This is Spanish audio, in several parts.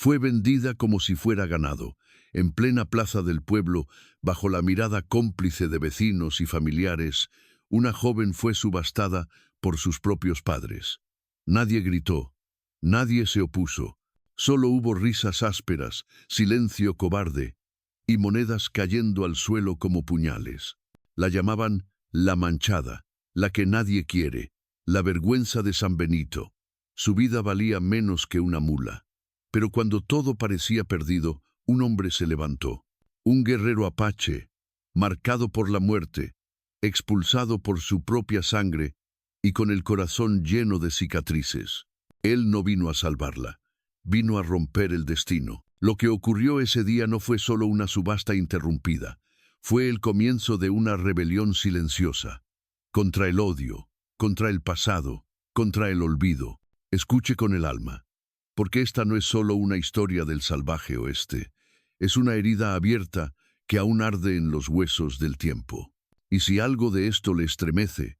Fue vendida como si fuera ganado, en plena plaza del pueblo, bajo la mirada cómplice de vecinos y familiares. Una joven fue subastada por sus propios padres. Nadie gritó, nadie se opuso, solo hubo risas ásperas, silencio cobarde y monedas cayendo al suelo como puñales. La llamaban la manchada, la que nadie quiere, la vergüenza de San Benito. Su vida valía menos que una mula. Pero cuando todo parecía perdido, un hombre se levantó. Un guerrero apache, marcado por la muerte, expulsado por su propia sangre y con el corazón lleno de cicatrices. Él no vino a salvarla, vino a romper el destino. Lo que ocurrió ese día no fue solo una subasta interrumpida, fue el comienzo de una rebelión silenciosa, contra el odio, contra el pasado, contra el olvido. Escuche con el alma, porque esta no es solo una historia del salvaje oeste, es una herida abierta que aún arde en los huesos del tiempo. Y si algo de esto le estremece,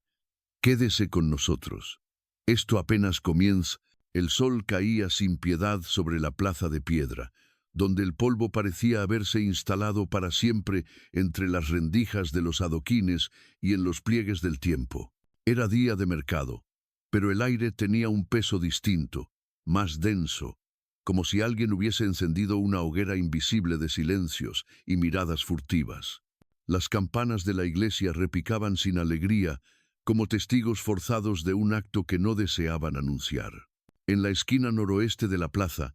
quédese con nosotros. Esto apenas comienza. El sol caía sin piedad sobre la plaza de piedra, donde el polvo parecía haberse instalado para siempre entre las rendijas de los adoquines y en los pliegues del tiempo. Era día de mercado, pero el aire tenía un peso distinto, más denso, como si alguien hubiese encendido una hoguera invisible de silencios y miradas furtivas. Las campanas de la iglesia repicaban sin alegría, como testigos forzados de un acto que no deseaban anunciar. En la esquina noroeste de la plaza,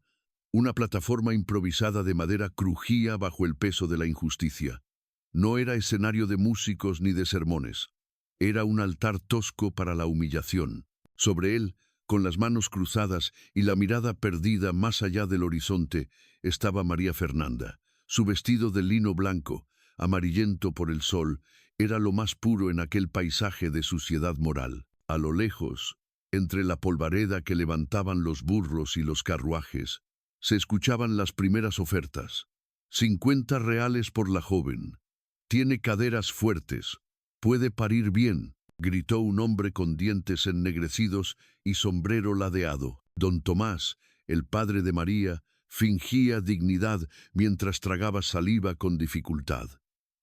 una plataforma improvisada de madera crujía bajo el peso de la injusticia. No era escenario de músicos ni de sermones. Era un altar tosco para la humillación. Sobre él, con las manos cruzadas y la mirada perdida más allá del horizonte, estaba María Fernanda. Su vestido de lino blanco, amarillento por el sol, era lo más puro en aquel paisaje de suciedad moral. A lo lejos, entre la polvareda que levantaban los burros y los carruajes, se escuchaban las primeras ofertas. 50 reales por la joven. Tiene caderas fuertes. Puede parir bien, gritó un hombre con dientes ennegrecidos y sombrero ladeado. Don Tomás, el padre de María, fingía dignidad mientras tragaba saliva con dificultad.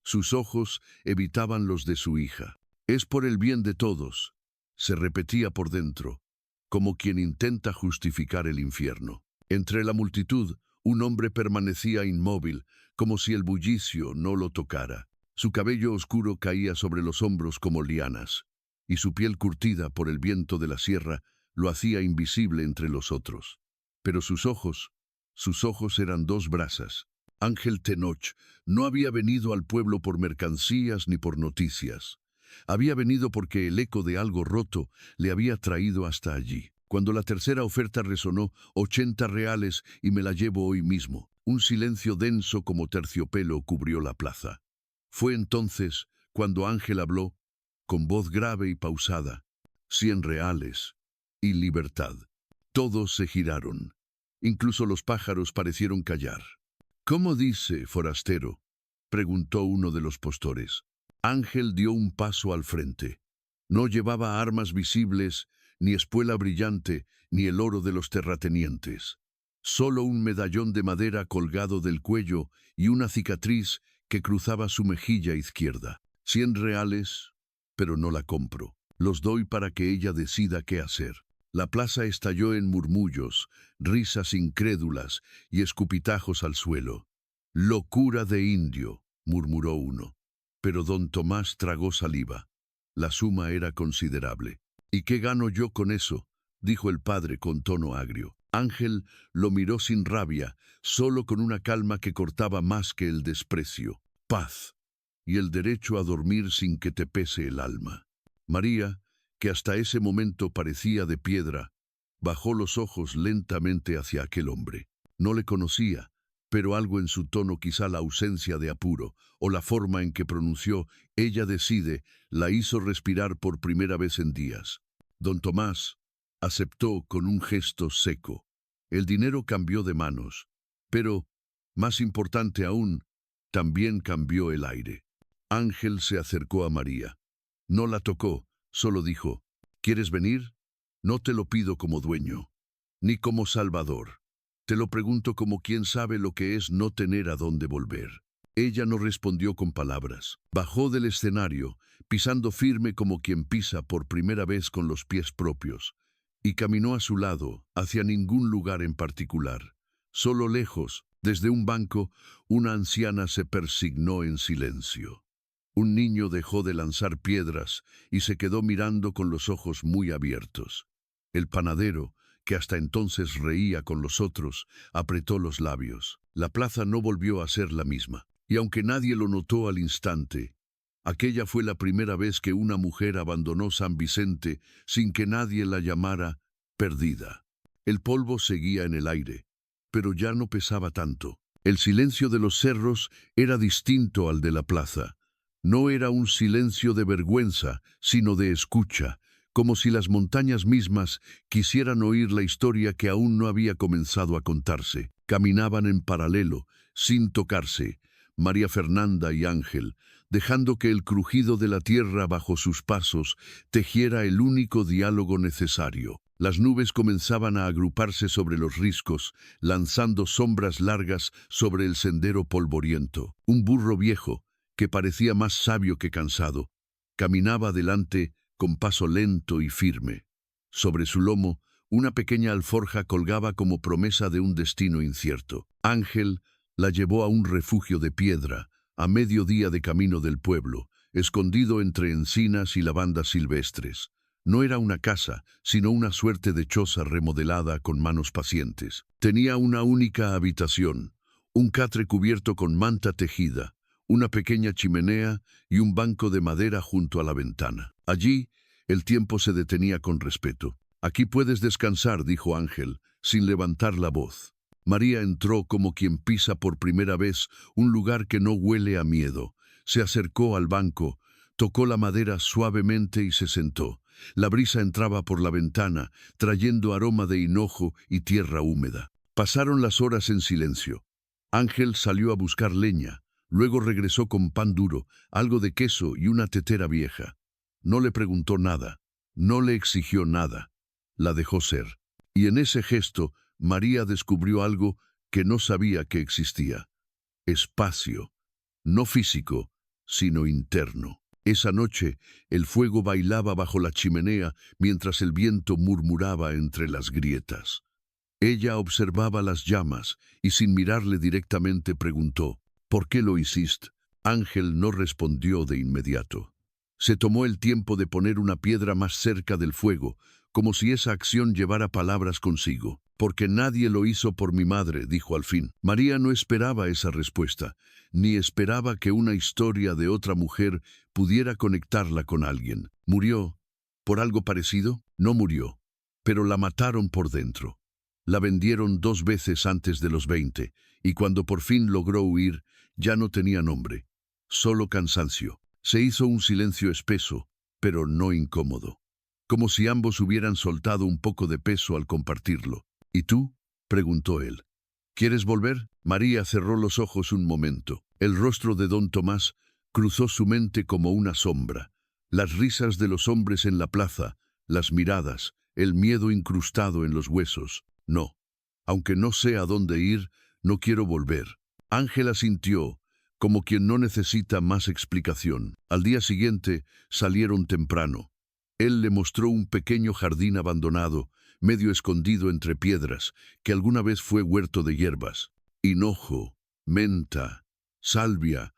Sus ojos evitaban los de su hija. Es por el bien de todos, se repetía por dentro, como quien intenta justificar el infierno. Entre la multitud, un hombre permanecía inmóvil, como si el bullicio no lo tocara. Su cabello oscuro caía sobre los hombros como lianas, y su piel curtida por el viento de la sierra lo hacía invisible entre los otros. Pero sus ojos eran dos brasas. Ángel Tenoch no había venido al pueblo por mercancías ni por noticias. Había venido porque el eco de algo roto le había traído hasta allí. Cuando la tercera oferta resonó, 80 reales y me la llevo hoy mismo. Un silencio denso como terciopelo cubrió la plaza. Fue entonces cuando Ángel habló, con voz grave y pausada, 100 reales y libertad. Todos se giraron. Incluso los pájaros parecieron callar. ¿Cómo dice, forastero?, preguntó uno de los postores. Ángel dio un paso al frente. No llevaba armas visibles, ni espuela brillante, ni el oro de los terratenientes. Solo un medallón de madera colgado del cuello y una cicatriz que cruzaba su mejilla izquierda. 100 reales, pero no la compro. Los doy para que ella decida qué hacer. La plaza estalló en murmullos, risas incrédulas y escupitajos al suelo. «Locura de indio», murmuró uno. Pero don Tomás tragó saliva. La suma era considerable. «¿Y qué gano yo con eso?», dijo el padre con tono agrio. Ángel lo miró sin rabia, solo con una calma que cortaba más que el desprecio. «Paz y el derecho a dormir sin que te pese el alma». María, que hasta ese momento parecía de piedra, bajó los ojos lentamente hacia aquel hombre. No le conocía, pero algo en su tono, quizá la ausencia de apuro, o la forma en que pronunció «ella decide», la hizo respirar por primera vez en días. Don Tomás aceptó con un gesto seco. El dinero cambió de manos, pero, más importante aún, también cambió el aire. Ángel se acercó a María. No la tocó, solo dijo: «¿Quieres venir? No te lo pido como dueño, ni como salvador. Te lo pregunto como quien sabe lo que es no tener a dónde volver. Ella no respondió con palabras. Bajó del escenario, pisando firme como quien pisa por primera vez con los pies propios, y caminó a su lado, hacia ningún lugar en particular. Solo lejos, desde un banco, una anciana se persignó en silencio. Un niño dejó de lanzar piedras y se quedó mirando con los ojos muy abiertos. El panadero, que hasta entonces reía con los otros, apretó los labios. La plaza no volvió a ser la misma. Y aunque nadie lo notó al instante, aquella fue la primera vez que una mujer abandonó San Vicente sin que nadie la llamara perdida. El polvo seguía en el aire, pero ya no pesaba tanto. El silencio de los cerros era distinto al de la plaza. No era un silencio de vergüenza, sino de escucha, como si las montañas mismas quisieran oír la historia que aún no había comenzado a contarse. Caminaban en paralelo, sin tocarse, María Fernanda y Ángel, dejando que el crujido de la tierra bajo sus pasos tejiera el único diálogo necesario. Las nubes comenzaban a agruparse sobre los riscos, lanzando sombras largas sobre el sendero polvoriento. Un burro viejo, que parecía más sabio que cansado, caminaba adelante con paso lento y firme. Sobre su lomo, una pequeña alforja colgaba como promesa de un destino incierto. Ángel la llevó a un refugio de piedra, a mediodía de camino del pueblo, escondido entre encinas y lavandas silvestres. No era una casa, sino una suerte de choza remodelada con manos pacientes. Tenía una única habitación, un catre cubierto con manta tejida, una pequeña chimenea y un banco de madera junto a la ventana. Allí, el tiempo se detenía con respeto. «Aquí puedes descansar», dijo Ángel, sin levantar la voz. María entró como quien pisa por primera vez un lugar que no huele a miedo. Se acercó al banco, tocó la madera suavemente y se sentó. La brisa entraba por la ventana, trayendo aroma de hinojo y tierra húmeda. Pasaron las horas en silencio. Ángel salió a buscar leña, luego regresó con pan duro, algo de queso y una tetera vieja. No le preguntó nada, no le exigió nada. La dejó ser. Y en ese gesto, María descubrió algo que no sabía que existía. Espacio, no físico, sino interno. Esa noche, el fuego bailaba bajo la chimenea mientras el viento murmuraba entre las grietas. Ella observaba las llamas y sin mirarle directamente preguntó, «¿Por qué lo hiciste?». Ángel no respondió de inmediato. Se tomó el tiempo de poner una piedra más cerca del fuego, como si esa acción llevara palabras consigo. «Porque nadie lo hizo por mi madre», dijo al fin. María no esperaba esa respuesta, ni esperaba que una historia de otra mujer pudiera conectarla con alguien. ¿Murió por algo parecido? No murió, pero la mataron por dentro. La vendieron 2 veces antes de los 20, y cuando por fin logró huir, ya no tenía nombre, solo cansancio. Se hizo un silencio espeso, pero no incómodo, como si ambos hubieran soltado un poco de peso al compartirlo. «¿Y tú?», preguntó él. «¿Quieres volver?». María cerró los ojos un momento. El rostro de don Tomás cruzó su mente como una sombra. Las risas de los hombres en la plaza, las miradas, el miedo incrustado en los huesos. «No. Aunque no sé a dónde ir, no quiero volver». Ángela sintió, como quien no necesita más explicación. Al día siguiente salieron temprano. Él le mostró un pequeño jardín abandonado, medio escondido entre piedras, que alguna vez fue huerto de hierbas. Hinojo, menta, salvia,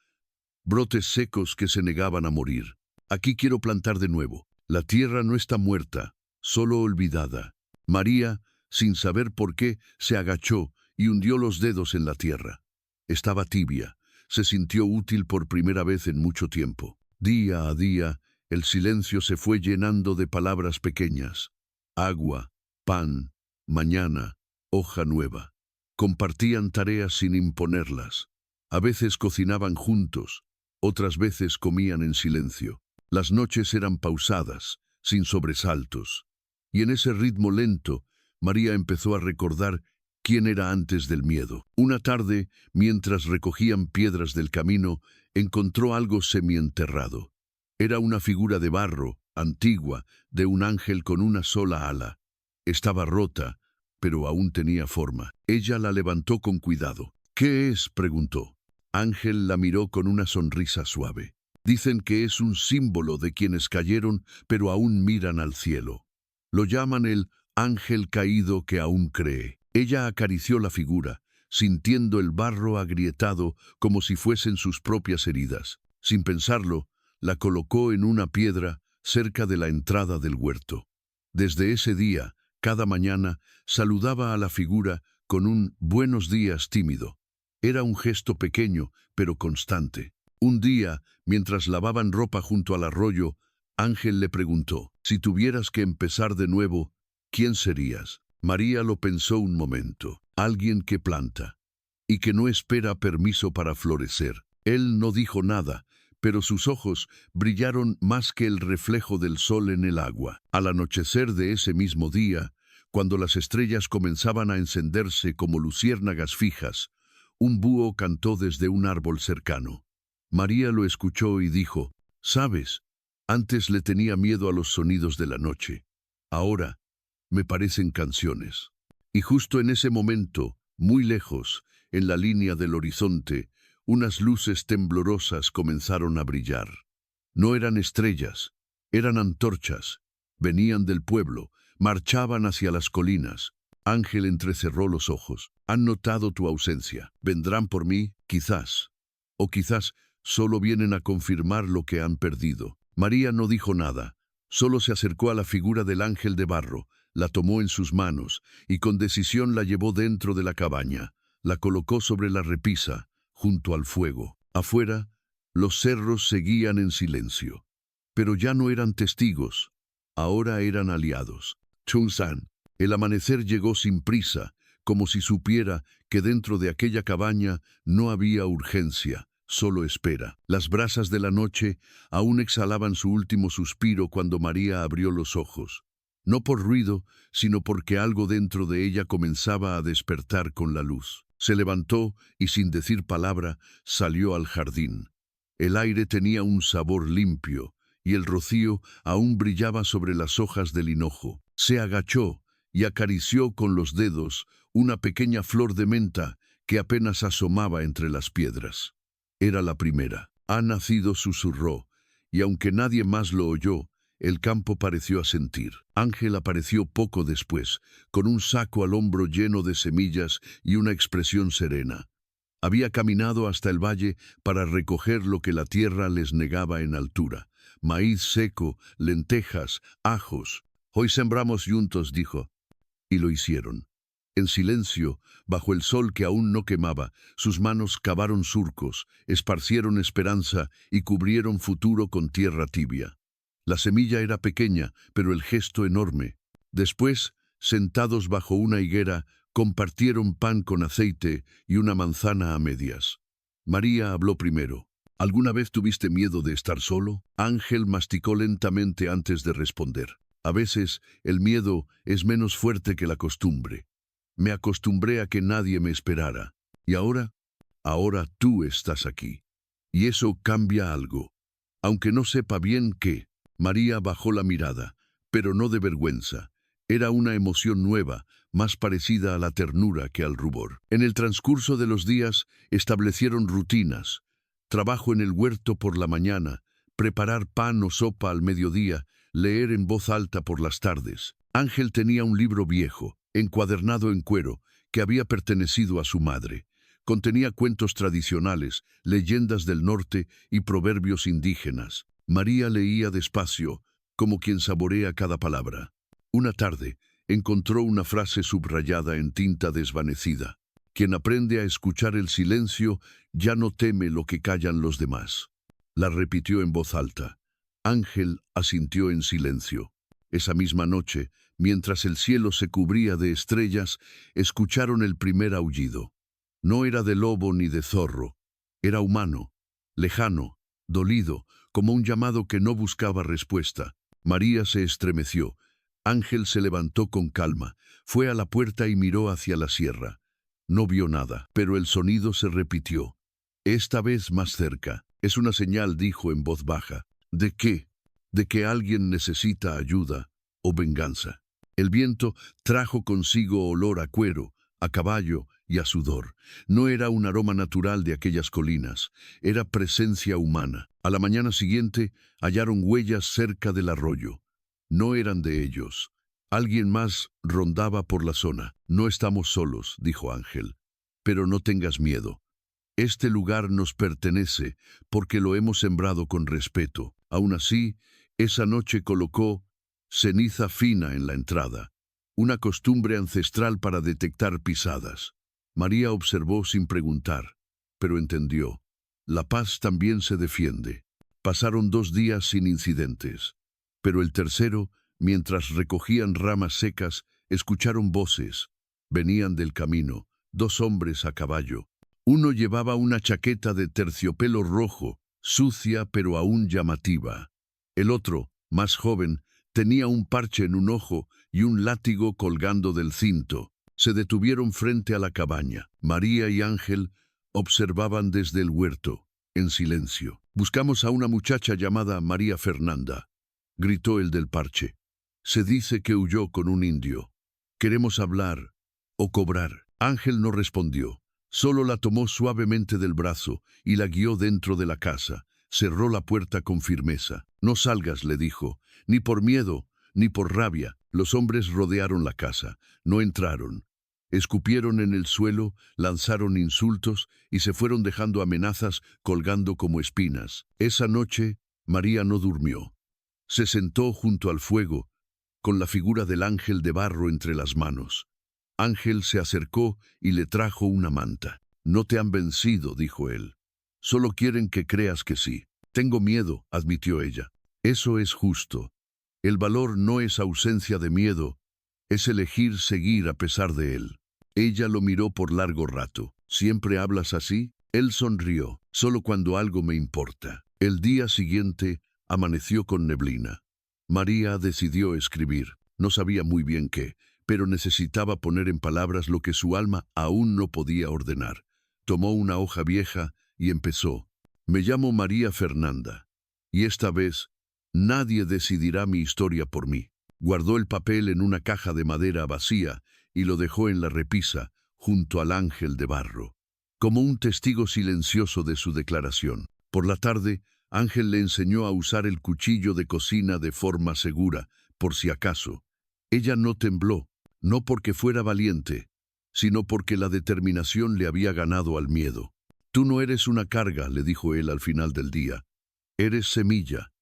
brotes secos que se negaban a morir. «Aquí quiero plantar de nuevo. La tierra no está muerta, solo olvidada». María, sin saber por qué, se agachó y hundió los dedos en la tierra. Estaba tibia. Se sintió útil por primera vez en mucho tiempo. Día a día, el silencio se fue llenando de palabras pequeñas. Agua, pan, mañana, hoja nueva. Compartían tareas sin imponerlas. A veces cocinaban juntos, otras veces comían en silencio. Las noches eran pausadas, sin sobresaltos. Y en ese ritmo lento, María empezó a recordar quién era antes del miedo. Una tarde, mientras recogían piedras del camino, encontró algo semienterrado. Era una figura de barro, antigua, de un ángel con una sola ala. Estaba rota, pero aún tenía forma. Ella la levantó con cuidado. ¿Qué es?, preguntó. Ángel la miró con una sonrisa suave. Dicen que es un símbolo de quienes cayeron, pero aún miran al cielo. Lo llaman el ángel caído que aún cree. Ella acarició la figura, sintiendo el barro agrietado como si fuesen sus propias heridas. Sin pensarlo, la colocó en una piedra cerca de la entrada del huerto. Desde ese día, cada mañana, saludaba a la figura con un buenos días tímido. Era un gesto pequeño, pero constante. Un día, mientras lavaban ropa junto al arroyo, Ángel le preguntó: «Si tuvieras que empezar de nuevo, ¿quién serías?». María lo pensó un momento. Alguien que planta y que no espera permiso para florecer. Él no dijo nada, pero sus ojos brillaron más que el reflejo del sol en el agua. Al anochecer de ese mismo día, cuando las estrellas comenzaban a encenderse como luciérnagas fijas, un búho cantó desde un árbol cercano. María lo escuchó y dijo: «¿Sabes? Antes le tenía miedo a los sonidos de la noche. Ahora me parecen canciones». Y justo en ese momento, muy lejos, en la línea del horizonte, unas luces temblorosas comenzaron a brillar. No eran estrellas, eran antorchas. Venían del pueblo, marchaban hacia las colinas. Ángel entrecerró los ojos. «Han notado tu ausencia. ¿Vendrán por mí? Quizás. O quizás solo vienen a confirmar lo que han perdido». María no dijo nada. Solo se acercó a la figura del ángel de barro, la tomó en sus manos y con decisión la llevó dentro de la cabaña. La colocó sobre la repisa, junto al fuego. Afuera, los cerros seguían en silencio. Pero ya no eran testigos, ahora eran aliados. Chunsan. El amanecer llegó sin prisa, como si supiera que dentro de aquella cabaña no había urgencia, solo espera. Las brasas de la noche aún exhalaban su último suspiro cuando María abrió los ojos. No por ruido, sino porque algo dentro de ella comenzaba a despertar con la luz. Se levantó y sin decir palabra salió al jardín. El aire tenía un sabor limpio y el rocío aún brillaba sobre las hojas del hinojo. Se agachó y acarició con los dedos una pequeña flor de menta que apenas asomaba entre las piedras. Era la primera. «Ha nacido», susurró, y aunque nadie más lo oyó, el campo pareció asentir. Ángel apareció poco después, con un saco al hombro lleno de semillas y una expresión serena. Había caminado hasta el valle para recoger lo que la tierra les negaba en altura: maíz seco, lentejas, ajos. «Hoy sembramos juntos», dijo. Y lo hicieron. En silencio, bajo el sol que aún no quemaba, sus manos cavaron surcos, esparcieron esperanza y cubrieron futuro con tierra tibia. La semilla era pequeña, pero el gesto enorme. Después, sentados bajo una higuera, compartieron pan con aceite y una manzana a medias. María habló primero. «¿Alguna vez tuviste miedo de estar solo?». Ángel masticó lentamente antes de responder. «A veces, el miedo es menos fuerte que la costumbre. Me acostumbré a que nadie me esperara. Y ahora tú estás aquí. Y eso cambia algo. Aunque no sepa bien qué». María bajó la mirada, pero no de vergüenza. Era una emoción nueva, más parecida a la ternura que al rubor. En el transcurso de los días establecieron rutinas: trabajo en el huerto por la mañana, preparar pan o sopa al mediodía, leer en voz alta por las tardes. Ángel tenía un libro viejo, encuadernado en cuero, que había pertenecido a su madre. Contenía cuentos tradicionales, leyendas del norte y proverbios indígenas. María leía despacio, como quien saborea cada palabra. Una tarde, encontró una frase subrayada en tinta desvanecida: «Quien aprende a escuchar el silencio ya no teme lo que callan los demás». La repitió en voz alta. Ángel asintió en silencio. Esa misma noche, mientras el cielo se cubría de estrellas, escucharon el primer aullido. No era de lobo ni de zorro. Era humano, lejano, dolido, como un llamado que no buscaba respuesta. María se estremeció. Ángel se levantó con calma, fue a la puerta y miró hacia la sierra. No vio nada, pero el sonido se repitió. Esta vez más cerca. «Es una señal», dijo en voz baja. «¿De qué? ¿De que alguien necesita ayuda o venganza?». El viento trajo consigo olor a cuero, a caballo y a sudor. No era un aroma natural de aquellas colinas, era presencia humana. A la mañana siguiente hallaron huellas cerca del arroyo. No eran de ellos. Alguien más rondaba por la zona. No estamos solos, dijo Ángel. Pero no tengas miedo. Este lugar nos pertenece porque lo hemos sembrado con respeto. Aún así, esa noche colocó ceniza fina en la entrada, una costumbre ancestral para detectar pisadas. María observó sin preguntar, pero entendió. La paz también se defiende. Pasaron 2 días sin incidentes, pero el tercero, mientras recogían ramas secas, escucharon voces. Venían del camino, 2 hombres a caballo. Uno llevaba una chaqueta de terciopelo rojo, sucia pero aún llamativa. El otro, más joven, tenía un parche en un ojo y un látigo colgando del cinto. Se detuvieron frente a la cabaña. María y Ángel observaban desde el huerto, en silencio. «Buscamos a una muchacha llamada María Fernanda», gritó el del parche. «Se dice que huyó con un indio. Queremos hablar o cobrar». Ángel no respondió. Solo la tomó suavemente del brazo y la guió dentro de la casa. Cerró la puerta con firmeza. «No salgas», le dijo, «ni por miedo, ni por rabia». Los hombres rodearon la casa. No entraron. Escupieron en el suelo, lanzaron insultos y se fueron dejando amenazas colgando como espinas. Esa noche, María no durmió. Se sentó junto al fuego, con la figura del ángel de barro entre las manos. Ángel se acercó y le trajo una manta. «No te han vencido», dijo él. «Solo quieren que creas que sí». «Tengo miedo», admitió ella. «Eso es justo. El valor no es ausencia de miedo, es elegir seguir a pesar de él». Ella lo miró por largo rato. «¿Siempre hablas así?» Él sonrió. «Solo cuando algo me importa». El día siguiente amaneció con neblina. María decidió escribir. No sabía muy bien qué, pero necesitaba poner en palabras lo que su alma aún no podía ordenar. Tomó una hoja vieja y empezó. «Me llamo María Fernanda, y esta vez nadie decidirá mi historia por mí». Guardó el papel en una caja de madera vacía y lo dejó en la repisa, junto al ángel de barro, como un testigo silencioso de su declaración. Por la tarde, Ángel le enseñó a usar el cuchillo de cocina de forma segura, por si acaso. Ella no tembló, no porque fuera valiente, sino porque la determinación le había ganado al miedo. «Tú no eres una carga», le dijo él al final del día. «Eres semilla,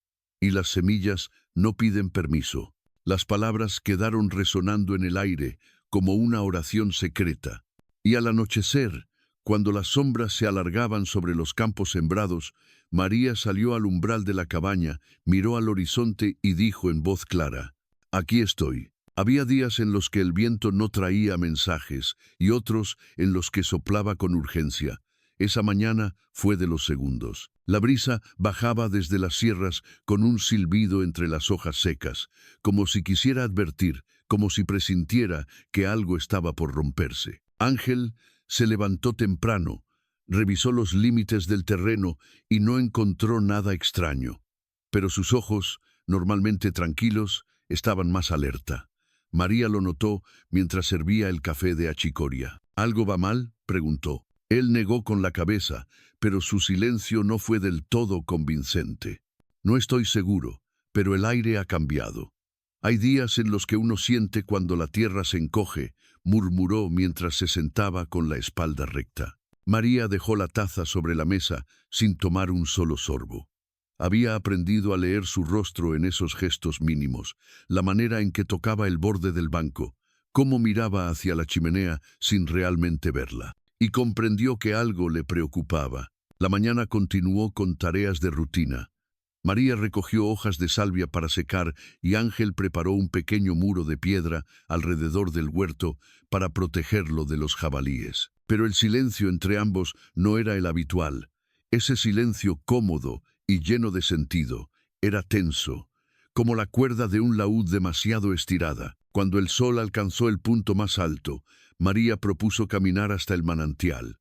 y las semillas no piden permiso». Las palabras quedaron resonando en el aire como una oración secreta. Y al anochecer, cuando las sombras se alargaban sobre los campos sembrados, María salió al umbral de la cabaña, miró al horizonte y dijo en voz clara: «Aquí estoy». Había días en los que el viento no traía mensajes y otros en los que soplaba con urgencia. Esa mañana fue de los segundos. La brisa bajaba desde las sierras con un silbido entre las hojas secas, como si quisiera advertir, como si presintiera que algo estaba por romperse. Ángel se levantó temprano, revisó los límites del terreno y no encontró nada extraño. Pero sus ojos, normalmente tranquilos, estaban más alerta. María lo notó mientras servía el café de achicoria. «¿Algo va mal?», preguntó. Él negó con la cabeza, pero su silencio no fue del todo convincente. «No estoy seguro, pero el aire ha cambiado. Hay días en los que uno siente cuando la tierra se encoge», murmuró mientras se sentaba con la espalda recta. María dejó la taza sobre la mesa sin tomar un solo sorbo. Había aprendido a leer su rostro en esos gestos mínimos, la manera en que tocaba el borde del banco, cómo miraba hacia la chimenea sin realmente verla. Y comprendió que algo le preocupaba. La mañana continuó con tareas de rutina. María recogió hojas de salvia para secar y Ángel preparó un pequeño muro de piedra alrededor del huerto para protegerlo de los jabalíes. Pero el silencio entre ambos no era el habitual. Ese silencio cómodo y lleno de sentido era tenso, como la cuerda de un laúd demasiado estirada. Cuando el sol alcanzó el punto más alto, María propuso caminar hasta el manantial.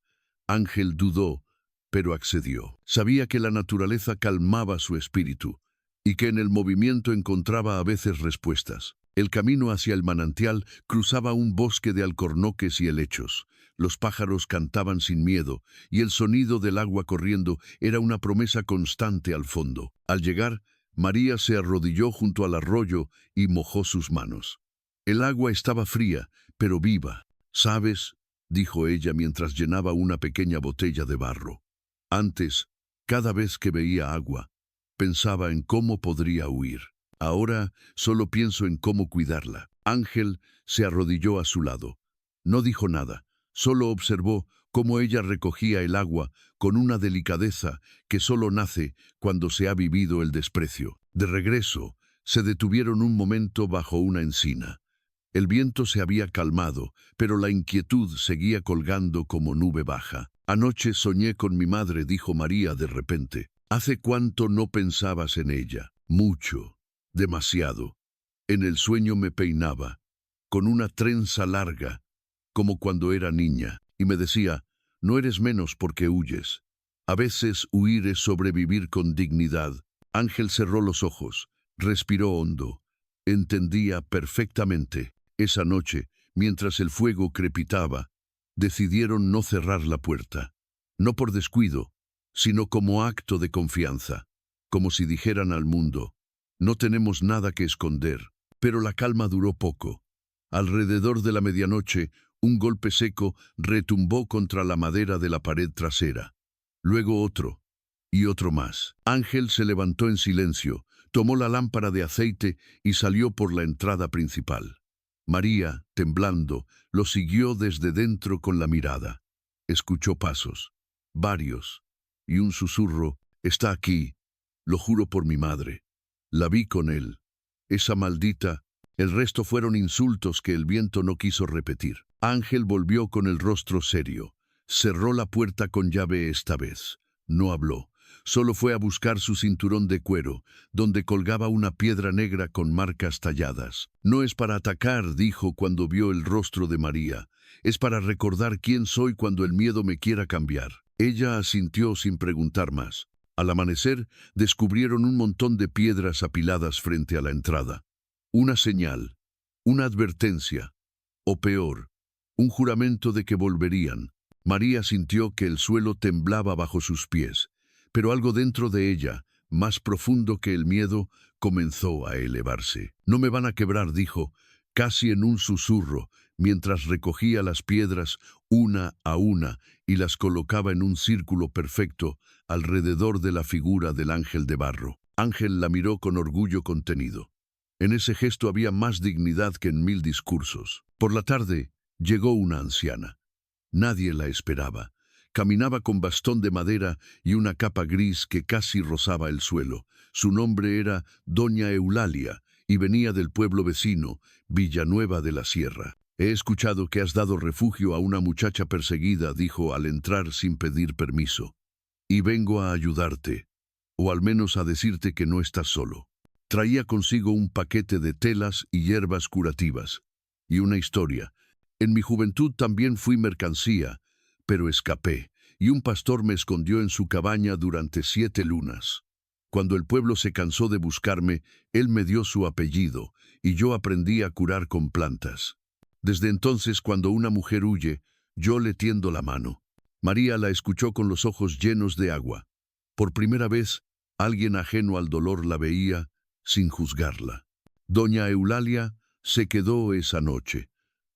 Ángel dudó, pero accedió. Sabía que la naturaleza calmaba su espíritu y que en el movimiento encontraba a veces respuestas. El camino hacia el manantial cruzaba un bosque de alcornoques y helechos. Los pájaros cantaban sin miedo, y el sonido del agua corriendo era una promesa constante al fondo. Al llegar, María se arrodilló junto al arroyo y mojó sus manos. El agua estaba fría, pero viva. «¿Sabes?», dijo ella mientras llenaba una pequeña botella de barro. Antes, cada vez que veía agua, pensaba en cómo podría huir. Ahora solo pienso en cómo cuidarla. Ángel se arrodilló a su lado. No dijo nada, solo observó cómo ella recogía el agua con una delicadeza que solo nace cuando se ha vivido el desprecio. De regreso, se detuvieron un momento bajo una encina. El viento se había calmado, pero la inquietud seguía colgando como nube baja. «Anoche soñé con mi madre», dijo María de repente. «¿Hace cuánto no pensabas en ella?» «Mucho, demasiado. En el sueño me peinaba, con una trenza larga, como cuando era niña, y me decía, no eres menos porque huyes. A veces huir es sobrevivir con dignidad». Ángel cerró los ojos, respiró hondo. Entendía perfectamente. Esa noche, mientras el fuego crepitaba, decidieron no cerrar la puerta. No por descuido, sino como acto de confianza, como si dijeran al mundo, no tenemos nada que esconder. Pero la calma duró poco. Alrededor de la medianoche, un golpe seco retumbó contra la madera de la pared trasera. Luego otro, y otro más. Ángel se levantó en silencio, tomó la lámpara de aceite y salió por la entrada principal. María, temblando, lo siguió desde dentro con la mirada. Escuchó pasos, varios, y un susurro, «Está aquí, lo juro por mi madre. La vi con él. Esa maldita». El resto fueron insultos que el viento no quiso repetir. Ángel volvió con el rostro serio. Cerró la puerta con llave esta vez. No habló. Solo fue a buscar su cinturón de cuero, donde colgaba una piedra negra con marcas talladas. «No es para atacar», dijo cuando vio el rostro de María. «Es para recordar quién soy cuando el miedo me quiera cambiar». Ella asintió sin preguntar más. Al amanecer, descubrieron un montón de piedras apiladas frente a la entrada. Una señal, una advertencia, o peor, un juramento de que volverían. María sintió que el suelo temblaba bajo sus pies, pero algo dentro de ella, más profundo que el miedo, comenzó a elevarse. «No me van a quebrar», dijo, casi en un susurro, mientras recogía las piedras una a una y las colocaba en un círculo perfecto alrededor de la figura del ángel de barro. Ángel la miró con orgullo contenido. En ese gesto había más dignidad que en 1000 discursos. Por la tarde llegó una anciana. Nadie la esperaba. Caminaba con bastón de madera y una capa gris que casi rozaba el suelo. Su nombre era Doña Eulalia y venía del pueblo vecino, Villanueva de la Sierra. «He escuchado que has dado refugio a una muchacha perseguida», dijo al entrar sin pedir permiso. «Y vengo a ayudarte, o al menos a decirte que no estás solo». Traía consigo un paquete de telas y hierbas curativas, y una historia. «En mi juventud también fui mercancía, pero escapé, y un pastor me escondió en su cabaña durante 7 lunas. Cuando el pueblo se cansó de buscarme, él me dio su apellido, y yo aprendí a curar con plantas. Desde entonces, cuando una mujer huye, yo le tiendo la mano». María la escuchó con los ojos llenos de agua. Por primera vez, alguien ajeno al dolor la veía, sin juzgarla. Doña Eulalia se quedó esa noche.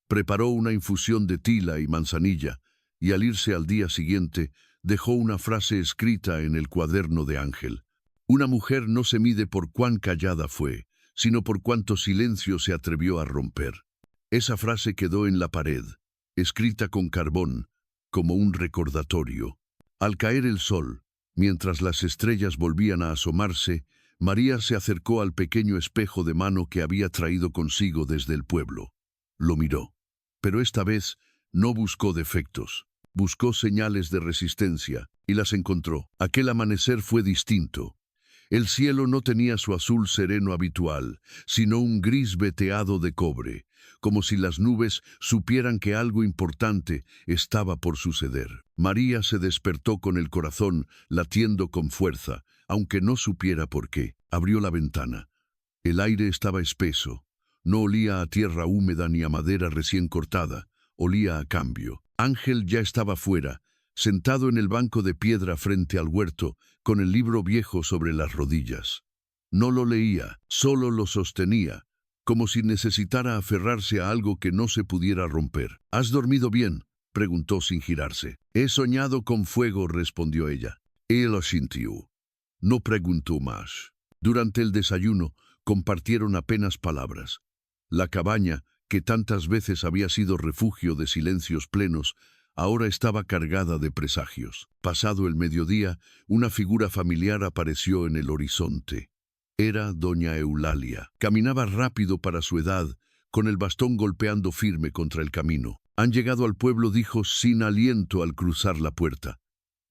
Preparó una infusión de tila y manzanilla, y al irse al día siguiente, dejó una frase escrita en el cuaderno de Ángel. «Una mujer no se mide por cuán callada fue, sino por cuánto silencio se atrevió a romper». Esa frase quedó en la pared, escrita con carbón, como un recordatorio. Al caer el sol, mientras las estrellas volvían a asomarse, María se acercó al pequeño espejo de mano que había traído consigo desde el pueblo. Lo miró, pero esta vez no buscó defectos. Buscó señales de resistencia y las encontró. Aquel amanecer fue distinto. El cielo no tenía su azul sereno habitual, sino un gris veteado de cobre, como si las nubes supieran que algo importante estaba por suceder. María se despertó con el corazón latiendo con fuerza, aunque no supiera por qué. Abrió la ventana. El aire estaba espeso. No olía a tierra húmeda ni a madera recién cortada, olía a cambio. Ángel ya estaba fuera, sentado en el banco de piedra frente al huerto, con el libro viejo sobre las rodillas. No lo leía, solo lo sostenía, como si necesitara aferrarse a algo que no se pudiera romper. ¿Has dormido bien?, preguntó sin girarse. He soñado con fuego, respondió ella. Él lo sintió. No preguntó más. Durante el desayuno compartieron apenas palabras. La cabaña, que tantas veces había sido refugio de silencios plenos, ahora estaba cargada de presagios. Pasado el mediodía, una figura familiar apareció en el horizonte. Era doña Eulalia. Caminaba rápido para su edad, con el bastón golpeando firme contra el camino. Han llegado al pueblo, dijo sin aliento al cruzar la puerta.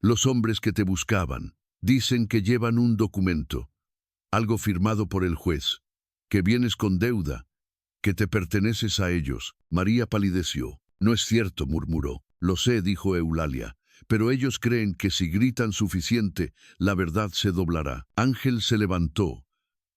Los hombres que te buscaban dicen que llevan un documento, algo firmado por el juez, que vienes con deuda, que te perteneces a ellos. María palideció. No es cierto, murmuró. Lo sé, dijo Eulalia, pero ellos creen que si gritan suficiente, la verdad se doblará. Ángel se levantó,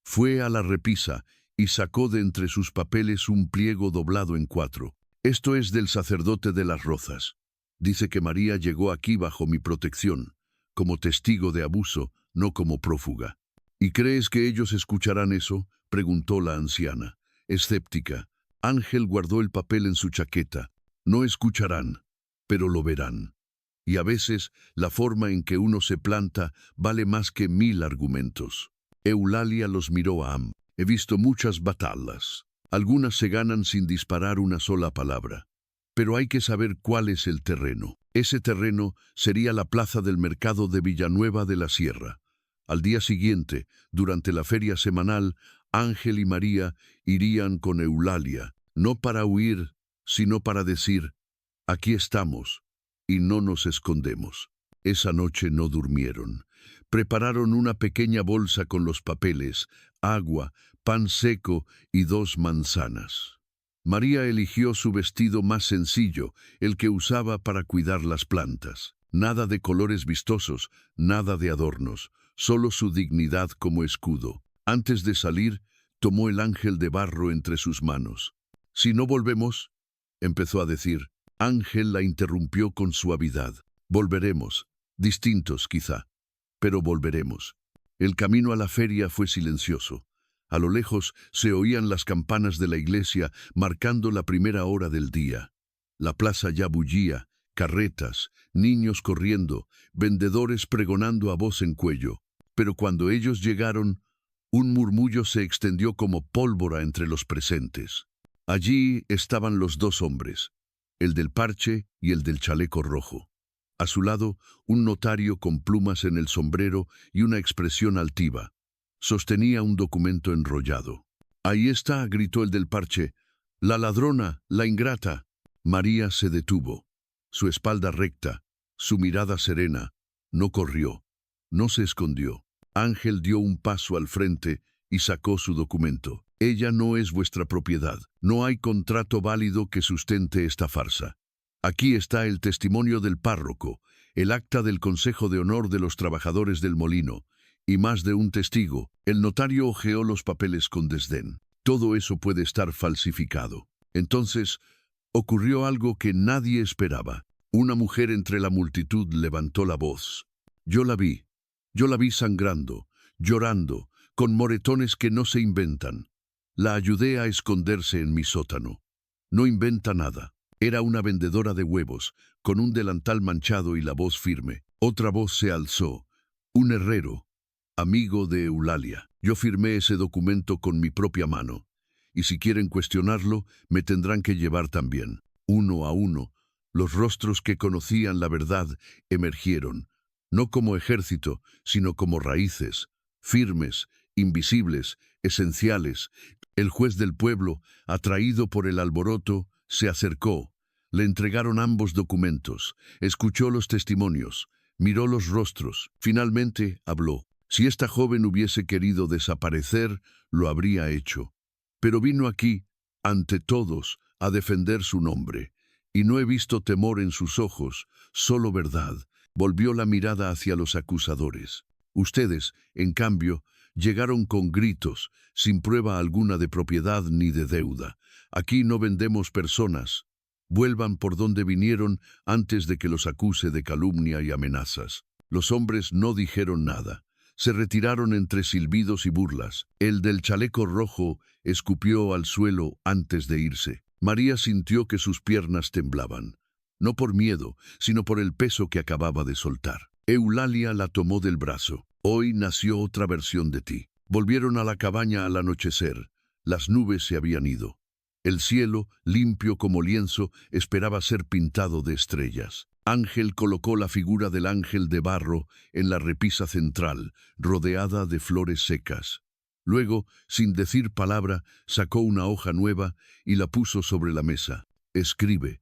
fue a la repisa y sacó de entre sus papeles un pliego doblado en 4. Esto es del sacerdote de las Rozas. Dice que María llegó aquí bajo mi protección, como testigo de abuso, no como prófuga. ¿Y crees que ellos escucharán eso?, preguntó la anciana, escéptica. Ángel guardó el papel en su chaqueta. No escucharán, pero lo verán. Y a veces la forma en que uno se planta vale más que 1000 argumentos. Eulalia los miró a ambos. He visto muchas batallas. Algunas se ganan sin disparar una sola palabra. Pero hay que saber cuál es el terreno. Ese terreno sería la plaza del mercado de Villanueva de la Sierra. Al día siguiente, durante la feria semanal, Ángel y María irían con Eulalia, no para huir, sino para decir, aquí estamos, y no nos escondemos. Esa noche no durmieron. Prepararon una pequeña bolsa con los papeles, agua, pan seco y 2 manzanas. María eligió su vestido más sencillo, el que usaba para cuidar las plantas. Nada de colores vistosos, nada de adornos, solo su dignidad como escudo. Antes de salir, tomó el ángel de barro entre sus manos. «Si no volvemos», empezó a decir. Ángel la interrumpió con suavidad. «Volveremos, distintos quizá, pero volveremos». El camino a la feria fue silencioso. A lo lejos se oían las campanas de la iglesia marcando la primera hora del día. La plaza ya bullía, carretas, niños corriendo, vendedores pregonando a voz en cuello. Pero cuando ellos llegaron, un murmullo se extendió como pólvora entre los presentes. Allí estaban los 2 hombres, el del parche y el del chaleco rojo. A su lado, un notario con plumas en el sombrero y una expresión altiva. Sostenía un documento enrollado. «Ahí está», gritó el del parche. «La ladrona, la ingrata». María se detuvo. Su espalda recta, su mirada serena. No corrió, no se escondió. Ángel dio un paso al frente y sacó su documento. «Ella no es vuestra propiedad. No hay contrato válido que sustente esta farsa. Aquí está el testimonio del párroco, el acta del Consejo de Honor de los Trabajadores del Molino, y más de un testigo». El notario hojeó los papeles con desdén. «Todo eso puede estar falsificado». Entonces ocurrió algo que nadie esperaba. Una mujer entre la multitud levantó la voz. Yo la vi sangrando, llorando, con moretones que no se inventan. La ayudé a esconderse en mi sótano. No inventa nada. Era una vendedora de huevos, con un delantal manchado y la voz firme. Otra voz se alzó. Un herrero, amigo de Eulalia. Yo firmé ese documento con mi propia mano. Y si quieren cuestionarlo, me tendrán que llevar también. Uno a uno, los rostros que conocían la verdad emergieron, no como ejército, sino como raíces, firmes, invisibles, esenciales. El juez del pueblo, atraído por el alboroto, se acercó. Le entregaron ambos documentos, escuchó los testimonios, miró los rostros. Finalmente habló. Si esta joven hubiese querido desaparecer, lo habría hecho. Pero vino aquí, ante todos, a defender su nombre. Y no he visto temor en sus ojos, solo verdad. Volvió la mirada hacia los acusadores. Ustedes, en cambio, Llegaron con gritos, sin prueba alguna de propiedad ni de deuda. Aquí no vendemos personas. Vuelvan por donde vinieron antes de que los acuse de calumnia y amenazas. Los hombres no dijeron nada. Se retiraron entre silbidos y burlas. El del chaleco rojo escupió al suelo antes de irse. María sintió que sus piernas temblaban, no por miedo, sino por el peso que acababa de soltar. Eulalia la tomó del brazo. Hoy nació otra versión de ti. Volvieron a la cabaña al anochecer. Las nubes se habían ido. El cielo, limpio como lienzo, esperaba ser pintado de estrellas. Ángel colocó la figura del ángel de barro en la repisa central, rodeada de flores secas. Luego, sin decir palabra, sacó una hoja nueva y la puso sobre la mesa. Escribe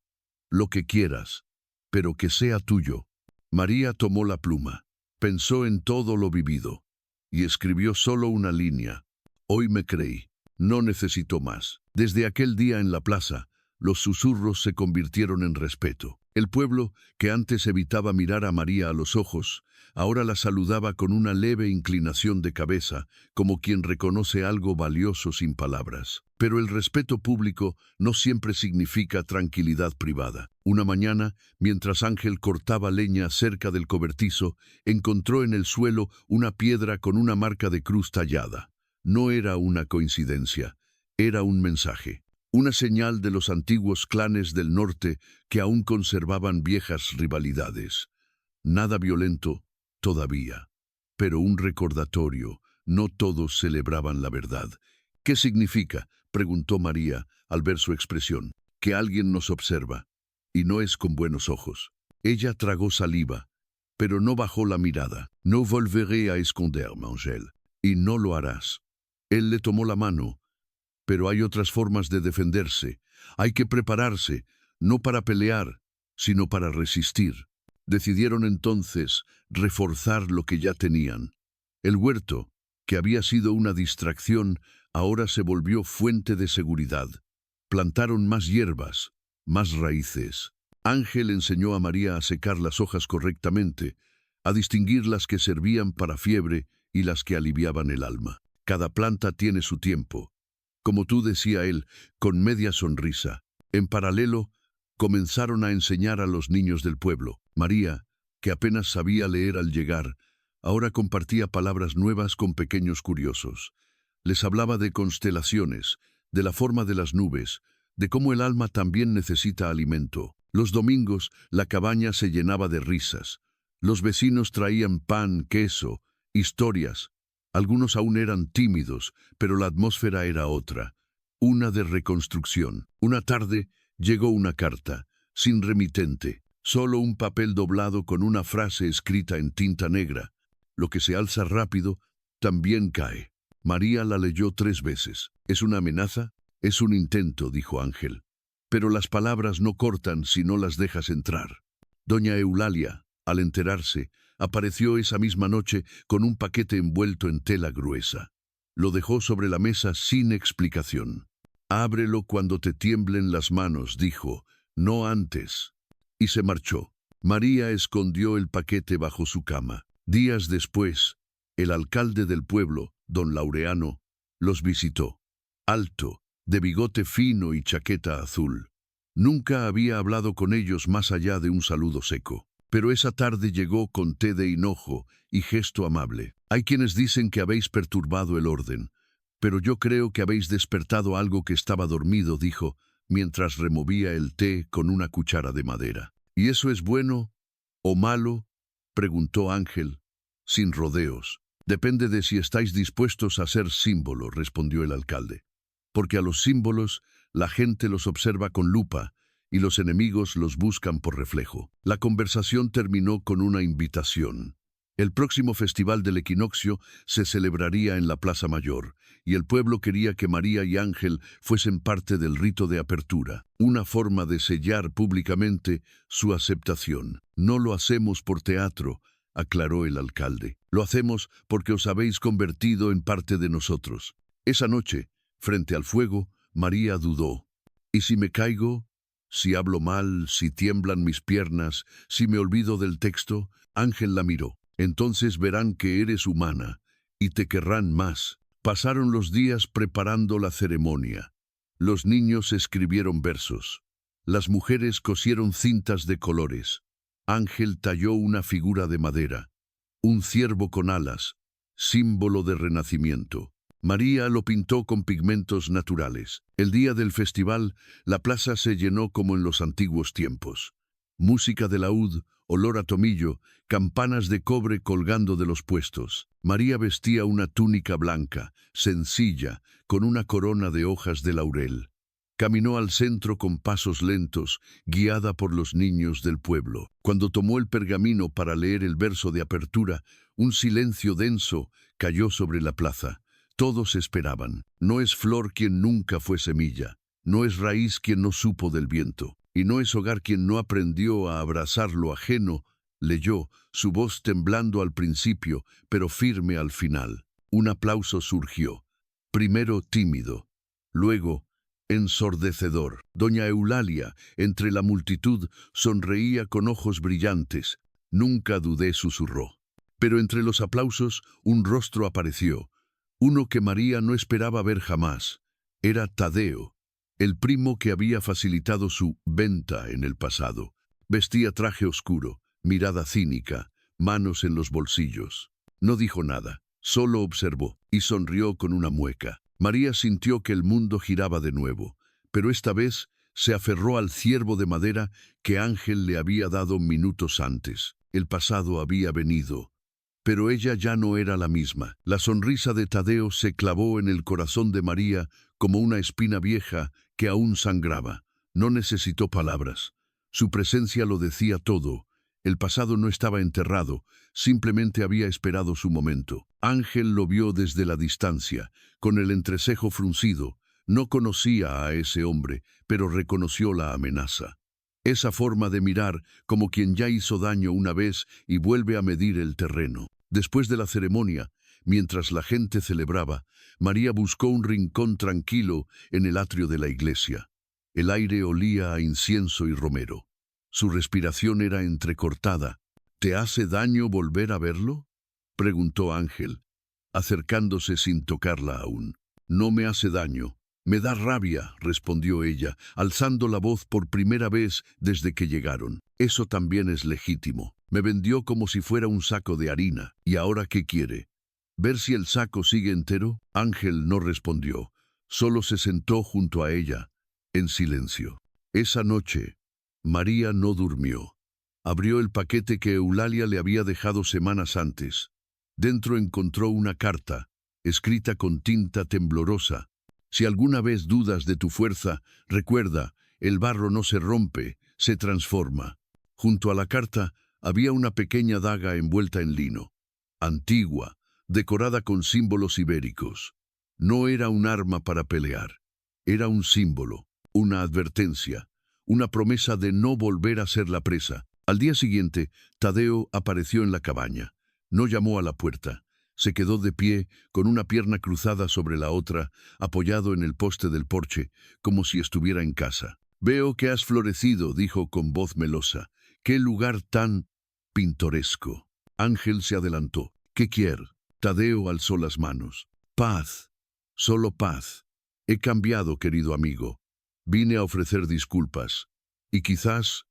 lo que quieras, pero que sea tuyo. María tomó la pluma, pensó en todo lo vivido y escribió solo una línea. Hoy me creí, no necesito más. Desde aquel día en la plaza, los susurros se convirtieron en respeto. El pueblo, que antes evitaba mirar a María a los ojos, ahora la saludaba con una leve inclinación de cabeza, como quien reconoce algo valioso sin palabras. Pero el respeto público no siempre significa tranquilidad privada. Una mañana, mientras Ángel cortaba leña cerca del cobertizo, encontró en el suelo una piedra con una marca de cruz tallada. No era una coincidencia, era un mensaje. Una señal de los antiguos clanes del norte que aún conservaban viejas rivalidades. Nada violento, todavía, pero un recordatorio. No todos celebraban la verdad. ¿Qué significa?, preguntó María al ver su expresión. Que alguien nos observa, y no es con buenos ojos. Ella tragó saliva, pero no bajó la mirada. No volveré a esconderme, Ángel, y no lo harás. Él le tomó la mano. Pero hay otras formas de defenderse. Hay que prepararse, no para pelear, sino para resistir. Decidieron entonces reforzar lo que ya tenían. El huerto, que había sido una distracción, ahora se volvió fuente de seguridad. Plantaron más hierbas, más raíces. Ángel enseñó a María a secar las hojas correctamente, a distinguir las que servían para fiebre y las que aliviaban el alma. Cada planta tiene su tiempo. Como tú, decía él, con media sonrisa. En paralelo, comenzaron a enseñar a los niños del pueblo. María, que apenas sabía leer al llegar, ahora compartía palabras nuevas con pequeños curiosos. Les hablaba de constelaciones, de la forma de las nubes, de cómo el alma también necesita alimento. Los domingos, la cabaña se llenaba de risas. Los vecinos traían pan, queso, historias. Algunos aún eran tímidos, pero la atmósfera era otra, una de reconstrucción. Una tarde llegó una carta, sin remitente, solo un papel doblado con una frase escrita en tinta negra. Lo que se alza rápido, también cae. María la leyó 3 veces. ¿Es una amenaza? Es un intento, dijo Ángel. Pero las palabras no cortan si no las dejas entrar. Doña Eulalia, al enterarse, apareció esa misma noche con un paquete envuelto en tela gruesa. Lo dejó sobre la mesa sin explicación. Ábrelo cuando te tiemblen las manos, dijo, no antes. Y se marchó. María escondió el paquete bajo su cama. Días después, el alcalde del pueblo, don Laureano, los visitó. Alto, de bigote fino y chaqueta azul. Nunca había hablado con ellos más allá de un saludo seco. Pero esa tarde llegó con té de hinojo y gesto amable. Hay quienes dicen que habéis perturbado el orden, pero yo creo que habéis despertado algo que estaba dormido, dijo, mientras removía el té con una cuchara de madera. ¿Y eso es bueno o malo?, preguntó Ángel, sin rodeos. Depende de si estáis dispuestos a ser símbolo, respondió el alcalde. Porque a los símbolos la gente los observa con lupa, y los enemigos los buscan por reflejo. La conversación terminó con una invitación. El próximo festival del equinoccio se celebraría en la Plaza Mayor, y el pueblo quería que María y Ángel fuesen parte del rito de apertura, una forma de sellar públicamente su aceptación. No lo hacemos por teatro, aclaró el alcalde. Lo hacemos porque os habéis convertido en parte de nosotros. Esa noche, frente al fuego, María dudó. ¿Y si me caigo? Si hablo mal, si tiemblan mis piernas, si me olvido del texto. Ángel la miró. Entonces verán que eres humana, y te querrán más. Pasaron los días preparando la ceremonia. Los niños escribieron versos. Las mujeres cosieron cintas de colores. Ángel talló una figura de madera, un ciervo con alas, símbolo de renacimiento. María lo pintó con pigmentos naturales. El día del festival, la plaza se llenó como en los antiguos tiempos. Música de laúd, olor a tomillo, campanas de cobre colgando de los puestos. María vestía una túnica blanca, sencilla, con una corona de hojas de laurel. Caminó al centro con pasos lentos, guiada por los niños del pueblo. Cuando tomó el pergamino para leer el verso de apertura, un silencio denso cayó sobre la plaza. Todos esperaban. No es flor quien nunca fue semilla, no es raíz quien no supo del viento, y no es hogar quien no aprendió a abrazar lo ajeno, leyó, su voz temblando al principio, pero firme al final. Un aplauso surgió, primero tímido, luego ensordecedor. Doña Eulalia, entre la multitud, sonreía con ojos brillantes. Nunca dudé, susurró. Pero entre los aplausos, un rostro apareció, uno que María no esperaba ver jamás. Era Tadeo, el primo que había facilitado su venta en el pasado. Vestía traje oscuro, mirada cínica, manos en los bolsillos. No dijo nada, solo observó y sonrió con una mueca. María sintió que el mundo giraba de nuevo, pero esta vez se aferró al ciervo de madera que Ángel le había dado minutos antes. El pasado había venido, pero ella ya no era la misma. La sonrisa de Tadeo se clavó en el corazón de María como una espina vieja que aún sangraba. No necesitó palabras. Su presencia lo decía todo. El pasado no estaba enterrado, simplemente había esperado su momento. Ángel lo vio desde la distancia, con el entrecejo fruncido. No conocía a ese hombre, pero reconoció la amenaza. Esa forma de mirar como quien ya hizo daño una vez y vuelve a medir el terreno. Después de la ceremonia, mientras la gente celebraba, María buscó un rincón tranquilo en el atrio de la iglesia. El aire olía a incienso y romero. Su respiración era entrecortada. ¿Te hace daño volver a verlo?, preguntó Ángel, acercándose sin tocarla aún. No me hace daño. Me da rabia, respondió ella, alzando la voz por primera vez desde que llegaron. Eso también es legítimo. Me vendió como si fuera un saco de harina. ¿Y ahora qué quiere? ¿Ver si el saco sigue entero? Ángel no respondió. Solo se sentó junto a ella, en silencio. Esa noche, María no durmió. Abrió el paquete que Eulalia le había dejado semanas antes. Dentro encontró una carta, escrita con tinta temblorosa. Si alguna vez dudas de tu fuerza, recuerda, el barro no se rompe, se transforma. Junto a la carta había una pequeña daga envuelta en lino, antigua, decorada con símbolos ibéricos. No era un arma para pelear, era un símbolo, una advertencia, una promesa de no volver a ser la presa. Al día siguiente, Tadeo apareció en la cabaña. No llamó a la puerta. Se quedó de pie, con una pierna cruzada sobre la otra, apoyado en el poste del porche, como si estuviera en casa. «Veo que has florecido», dijo con voz melosa. «Qué lugar tan pintoresco». Ángel se adelantó. «¿Qué quiere?» Tadeo alzó las manos. «Paz. Solo paz. He cambiado, querido amigo. Vine a ofrecer disculpas. Y quizás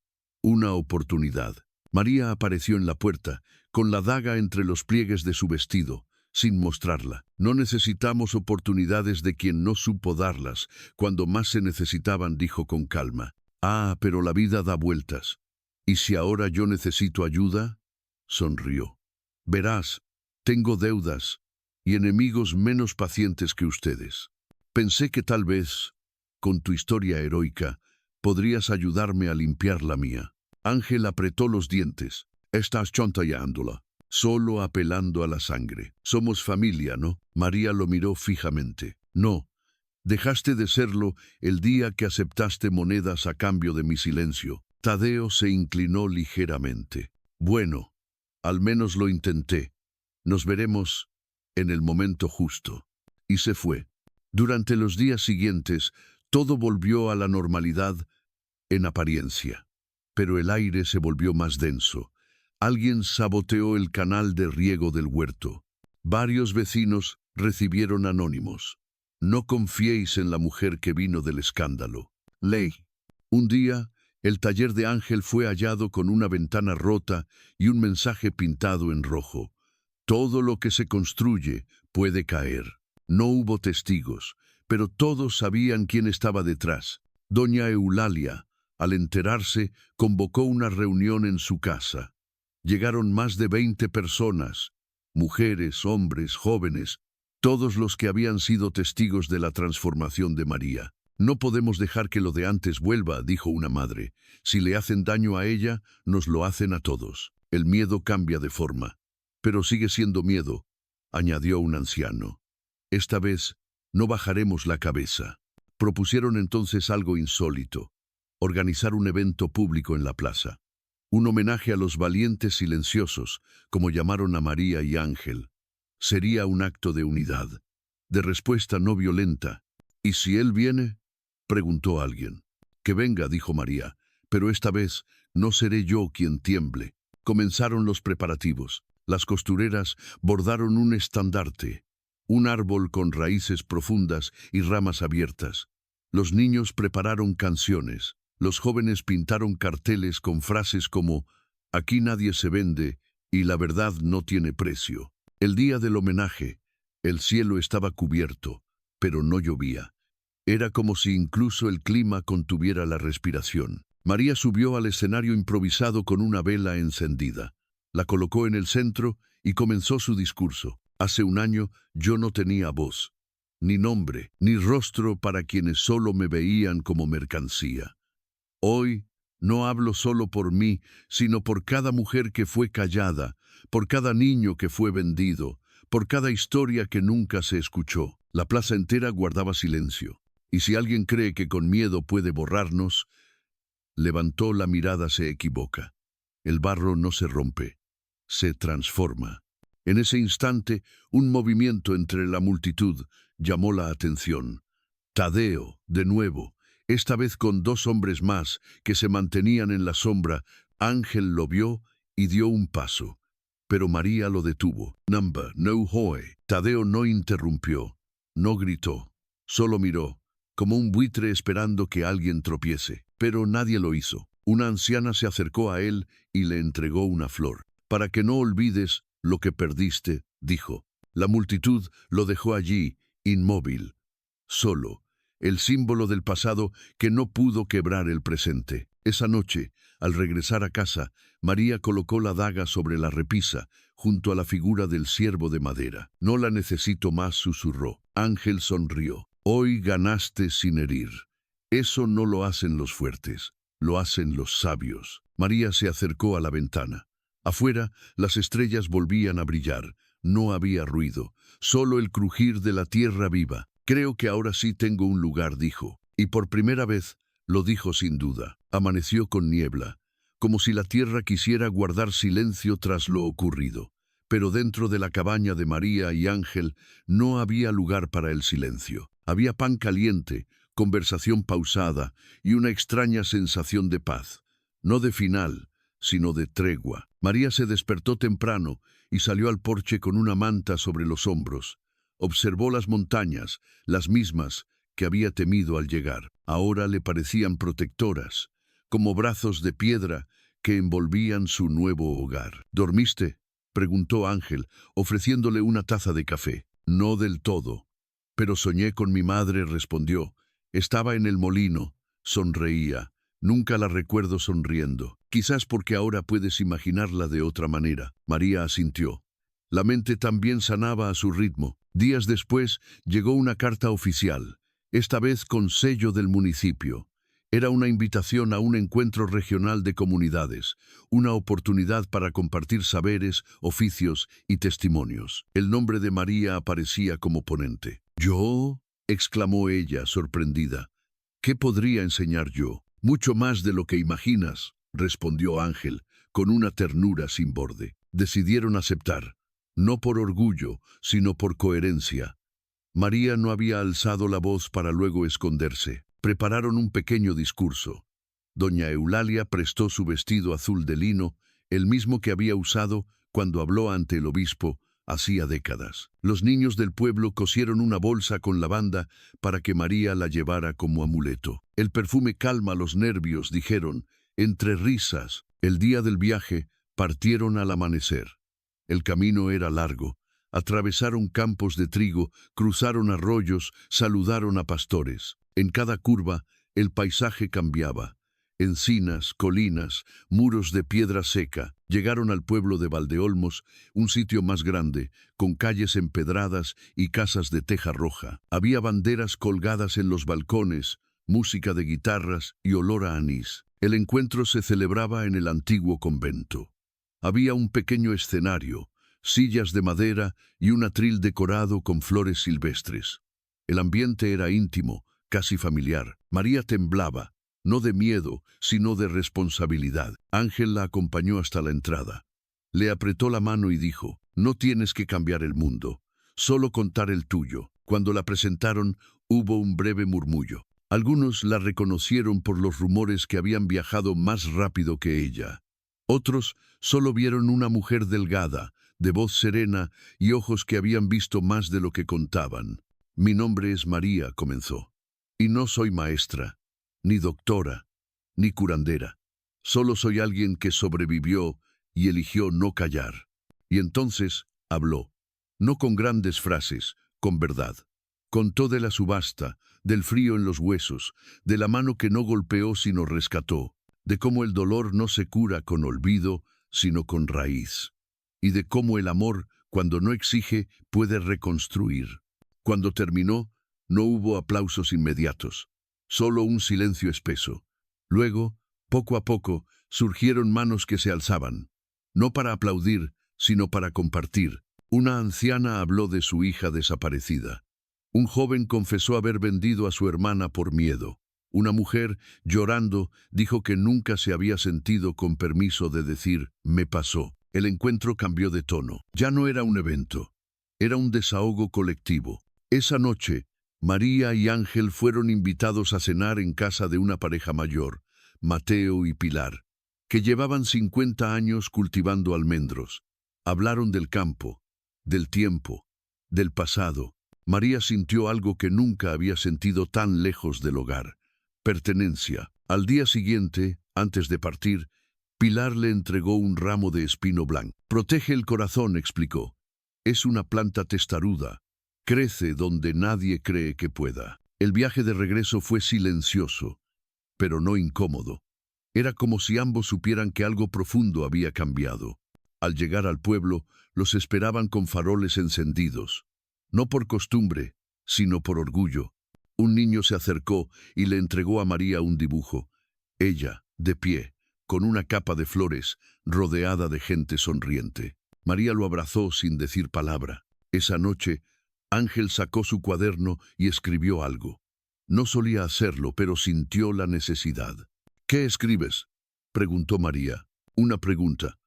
una oportunidad». María apareció en la puerta, con la daga entre los pliegues de su vestido, sin mostrarla. «No necesitamos oportunidades de quien no supo darlas, cuando más se necesitaban», dijo con calma. «Ah, pero la vida da vueltas. ¿Y si ahora yo necesito ayuda?», sonrió. «Verás, tengo deudas y enemigos menos pacientes que ustedes. Pensé que tal vez, con tu historia heroica, podrías ayudarme a limpiar la mía». Ángel apretó los dientes. «Estás chantajeándola, solo apelando a la sangre. Somos familia, ¿no?». María lo miró fijamente. «No, dejaste de serlo el día que aceptaste monedas a cambio de mi silencio». Tadeo se inclinó ligeramente. «Bueno, al menos lo intenté. Nos veremos en el momento justo». Y se fue. Durante los días siguientes, todo volvió a la normalidad en apariencia. Pero el aire se volvió más denso. Alguien saboteó el canal de riego del huerto. Varios vecinos recibieron anónimos. No confiéis en la mujer que vino del escándalo. Ley. Un día, el taller de Ángel fue hallado con una ventana rota y un mensaje pintado en rojo. Todo lo que se construye puede caer. No hubo testigos, pero todos sabían quién estaba detrás. Doña Eulalia, al enterarse, convocó una reunión en su casa. Llegaron más de 20 personas, mujeres, hombres, jóvenes, todos los que habían sido testigos de la transformación de María. No podemos dejar que lo de antes vuelva, dijo una madre. Si le hacen daño a ella, nos lo hacen a todos. El miedo cambia de forma. Pero sigue siendo miedo, añadió un anciano. Esta vez no bajaremos la cabeza. Propusieron entonces algo insólito: organizar un evento público en la plaza. Un homenaje a los valientes silenciosos, como llamaron a María y Ángel. Sería un acto de unidad, de respuesta no violenta. ¿Y si él viene?, preguntó alguien. Que venga, dijo María, pero esta vez no seré yo quien tiemble. Comenzaron los preparativos. Las costureras bordaron un estandarte, un árbol con raíces profundas y ramas abiertas. Los niños prepararon canciones. Los jóvenes pintaron carteles con frases como «Aquí nadie se vende» y «La verdad no tiene precio». El día del homenaje, el cielo estaba cubierto, pero no llovía. Era como si incluso el clima contuviera la respiración. María subió al escenario improvisado con una vela encendida. La colocó en el centro y comenzó su discurso. Hace un año yo no tenía voz, ni nombre, ni rostro para quienes solo me veían como mercancía. Hoy no hablo solo por mí, sino por cada mujer que fue callada, por cada niño que fue vendido, por cada historia que nunca se escuchó. La plaza entera guardaba silencio. Y si alguien cree que con miedo puede borrarnos, levantó la mirada, se equivoca. El barro no se rompe, se transforma. En ese instante, un movimiento entre la multitud llamó la atención. Tadeo, de nuevo, esta vez con 2 hombres más que se mantenían en la sombra. Ángel lo vio y dio un paso. Pero María lo detuvo. Number, no hoy. Tadeo no interrumpió, no gritó, solo miró, como un buitre esperando que alguien tropiece. Pero nadie lo hizo. Una anciana se acercó a él y le entregó una flor. Para que no olvides lo que perdiste, dijo. La multitud lo dejó allí, inmóvil, solo, el símbolo del pasado que no pudo quebrar el presente. Esa noche, al regresar a casa, María colocó la daga sobre la repisa, junto a la figura del siervo de madera. No la necesito más, susurró. Ángel sonrió. Hoy ganaste sin herir. Eso no lo hacen los fuertes, lo hacen los sabios. María se acercó a la ventana. Afuera, las estrellas volvían a brillar. No había ruido, solo el crujir de la tierra viva. Creo que ahora sí tengo un lugar, dijo. Y por primera vez, lo dijo sin duda. Amaneció con niebla, como si la tierra quisiera guardar silencio tras lo ocurrido. Pero dentro de la cabaña de María y Ángel no había lugar para el silencio. Había pan caliente, conversación pausada y una extraña sensación de paz. No de final, sino de tregua. María se despertó temprano y salió al porche con una manta sobre los hombros. Observó las montañas, las mismas que había temido al llegar. Ahora le parecían protectoras, como brazos de piedra que envolvían su nuevo hogar. ¿Dormiste?, preguntó Ángel, ofreciéndole una taza de café. No del todo. Pero soñé con mi madre, respondió. Estaba en el molino, sonreía. Nunca la recuerdo sonriendo. Quizás porque ahora puedes imaginarla de otra manera. María asintió. La mente también sanaba a su ritmo. Días después llegó una carta oficial, esta vez con sello del municipio. Era una invitación a un encuentro regional de comunidades, una oportunidad para compartir saberes, oficios y testimonios. El nombre de María aparecía como ponente. ¿Yo?, exclamó ella, sorprendida. ¿Qué podría enseñar yo? Mucho más de lo que imaginas, respondió Ángel, con una ternura sin borde. Decidieron aceptar, no por orgullo, sino por coherencia. María no había alzado la voz para luego esconderse. Prepararon un pequeño discurso. Doña Eulalia prestó su vestido azul de lino, el mismo que había usado cuando habló ante el obispo hacía décadas. Los niños del pueblo cosieron una bolsa con lavanda para que María la llevara como amuleto. El perfume calma los nervios, dijeron. Entre risas, el día del viaje, partieron al amanecer. El camino era largo. Atravesaron campos de trigo, cruzaron arroyos, saludaron a pastores. En cada curva, el paisaje cambiaba. Encinas, colinas, muros de piedra seca. Llegaron al pueblo de Valdeolmos, un sitio más grande, con calles empedradas y casas de teja roja. Había banderas colgadas en los balcones, música de guitarras y olor a anís. El encuentro se celebraba en el antiguo convento. Había un pequeño escenario, sillas de madera y un atril decorado con flores silvestres. El ambiente era íntimo, casi familiar. María temblaba, no de miedo, sino de responsabilidad. Ángel la acompañó hasta la entrada. Le apretó la mano y dijo, «No tienes que cambiar el mundo, solo contar el tuyo». Cuando la presentaron, hubo un breve murmullo. Algunos la reconocieron por los rumores que habían viajado más rápido que ella. Otros solo vieron una mujer delgada, de voz serena y ojos que habían visto más de lo que contaban. «Mi nombre es María», comenzó, «y no soy maestra, ni doctora, ni curandera. Solo soy alguien que sobrevivió y eligió no callar». Y entonces habló, no con grandes frases, con verdad. Contó de la subasta, del frío en los huesos, de la mano que no golpeó sino rescató, de cómo el dolor no se cura con olvido, sino con raíz, y de cómo el amor, cuando no exige, puede reconstruir. Cuando terminó, no hubo aplausos inmediatos, solo un silencio espeso. Luego, poco a poco, surgieron manos que se alzaban, no para aplaudir, sino para compartir. Una anciana habló de su hija desaparecida. Un joven confesó haber vendido a su hermana por miedo. Una mujer, llorando, dijo que nunca se había sentido con permiso de decir, «me pasó». El encuentro cambió de tono. Ya no era un evento, era un desahogo colectivo. Esa noche, María y Ángel fueron invitados a cenar en casa de una pareja mayor, Mateo y Pilar, que llevaban 50 años cultivando almendros. Hablaron del campo, del tiempo, del pasado. María sintió algo que nunca había sentido tan lejos del hogar: pertenencia. Al día siguiente, antes de partir, Pilar le entregó un ramo de espino blanco. «Protege el corazón», explicó. «Es una planta testaruda. Crece donde nadie cree que pueda». El viaje de regreso fue silencioso, pero no incómodo. Era como si ambos supieran que algo profundo había cambiado. Al llegar al pueblo, los esperaban con faroles encendidos. No por costumbre, sino por orgullo. Un niño se acercó y le entregó a María un dibujo. Ella, de pie, con una capa de flores, rodeada de gente sonriente. María lo abrazó sin decir palabra. Esa noche, Ángel sacó su cuaderno y escribió algo. No solía hacerlo, pero sintió la necesidad. «¿Qué escribes?», preguntó María. «Una pregunta.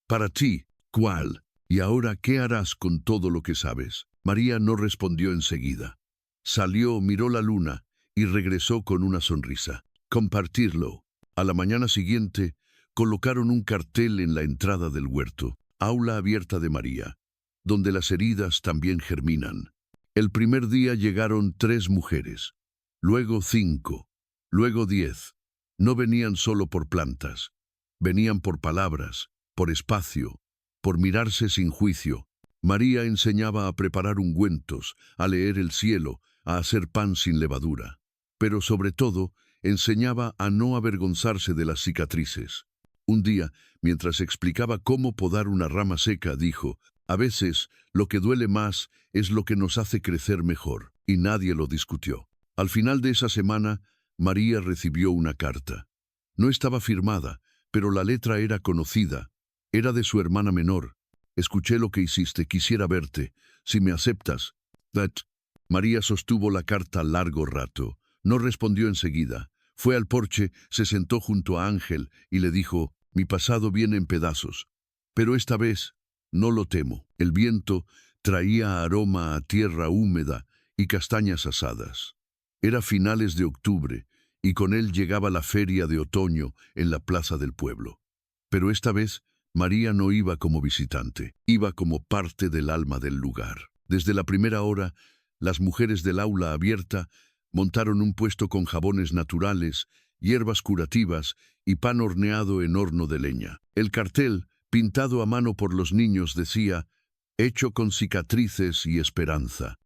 Para ti, ¿cuál? ¿Y ahora qué harás con todo lo que sabes?». María no respondió enseguida. Salió, miró la luna y regresó con una sonrisa. «Compartirlo». A la mañana siguiente, colocaron un cartel en la entrada del huerto, «Aula abierta de María», donde las heridas también germinan. El primer día llegaron 3 mujeres, luego 5, luego 10. No venían solo por plantas, venían por palabras, por espacio, por mirarse sin juicio. María enseñaba a preparar ungüentos, a leer el cielo, a hacer pan sin levadura. Pero sobre todo, enseñaba a no avergonzarse de las cicatrices. Un día, mientras explicaba cómo podar una rama seca, dijo, «A veces, lo que duele más es lo que nos hace crecer mejor», y nadie lo discutió. Al final de esa semana, María recibió una carta. No estaba firmada, pero la letra era conocida. Era de su hermana menor. «Escuché lo que hiciste, quisiera verte. Si me aceptas». María sostuvo la carta largo rato. No respondió enseguida. Fue al porche, se sentó junto a Ángel y le dijo, «Mi pasado viene en pedazos, pero esta vez no lo temo». El viento traía aroma a tierra húmeda y castañas asadas. Era finales de octubre y con él llegaba la feria de otoño en la plaza del pueblo. Pero esta vez María no iba como visitante, iba como parte del alma del lugar. Desde la primera hora, las mujeres del aula abierta montaron un puesto con jabones naturales, hierbas curativas y pan horneado en horno de leña. El cartel, pintado a mano por los niños, decía: «Hecho con cicatrices y esperanza».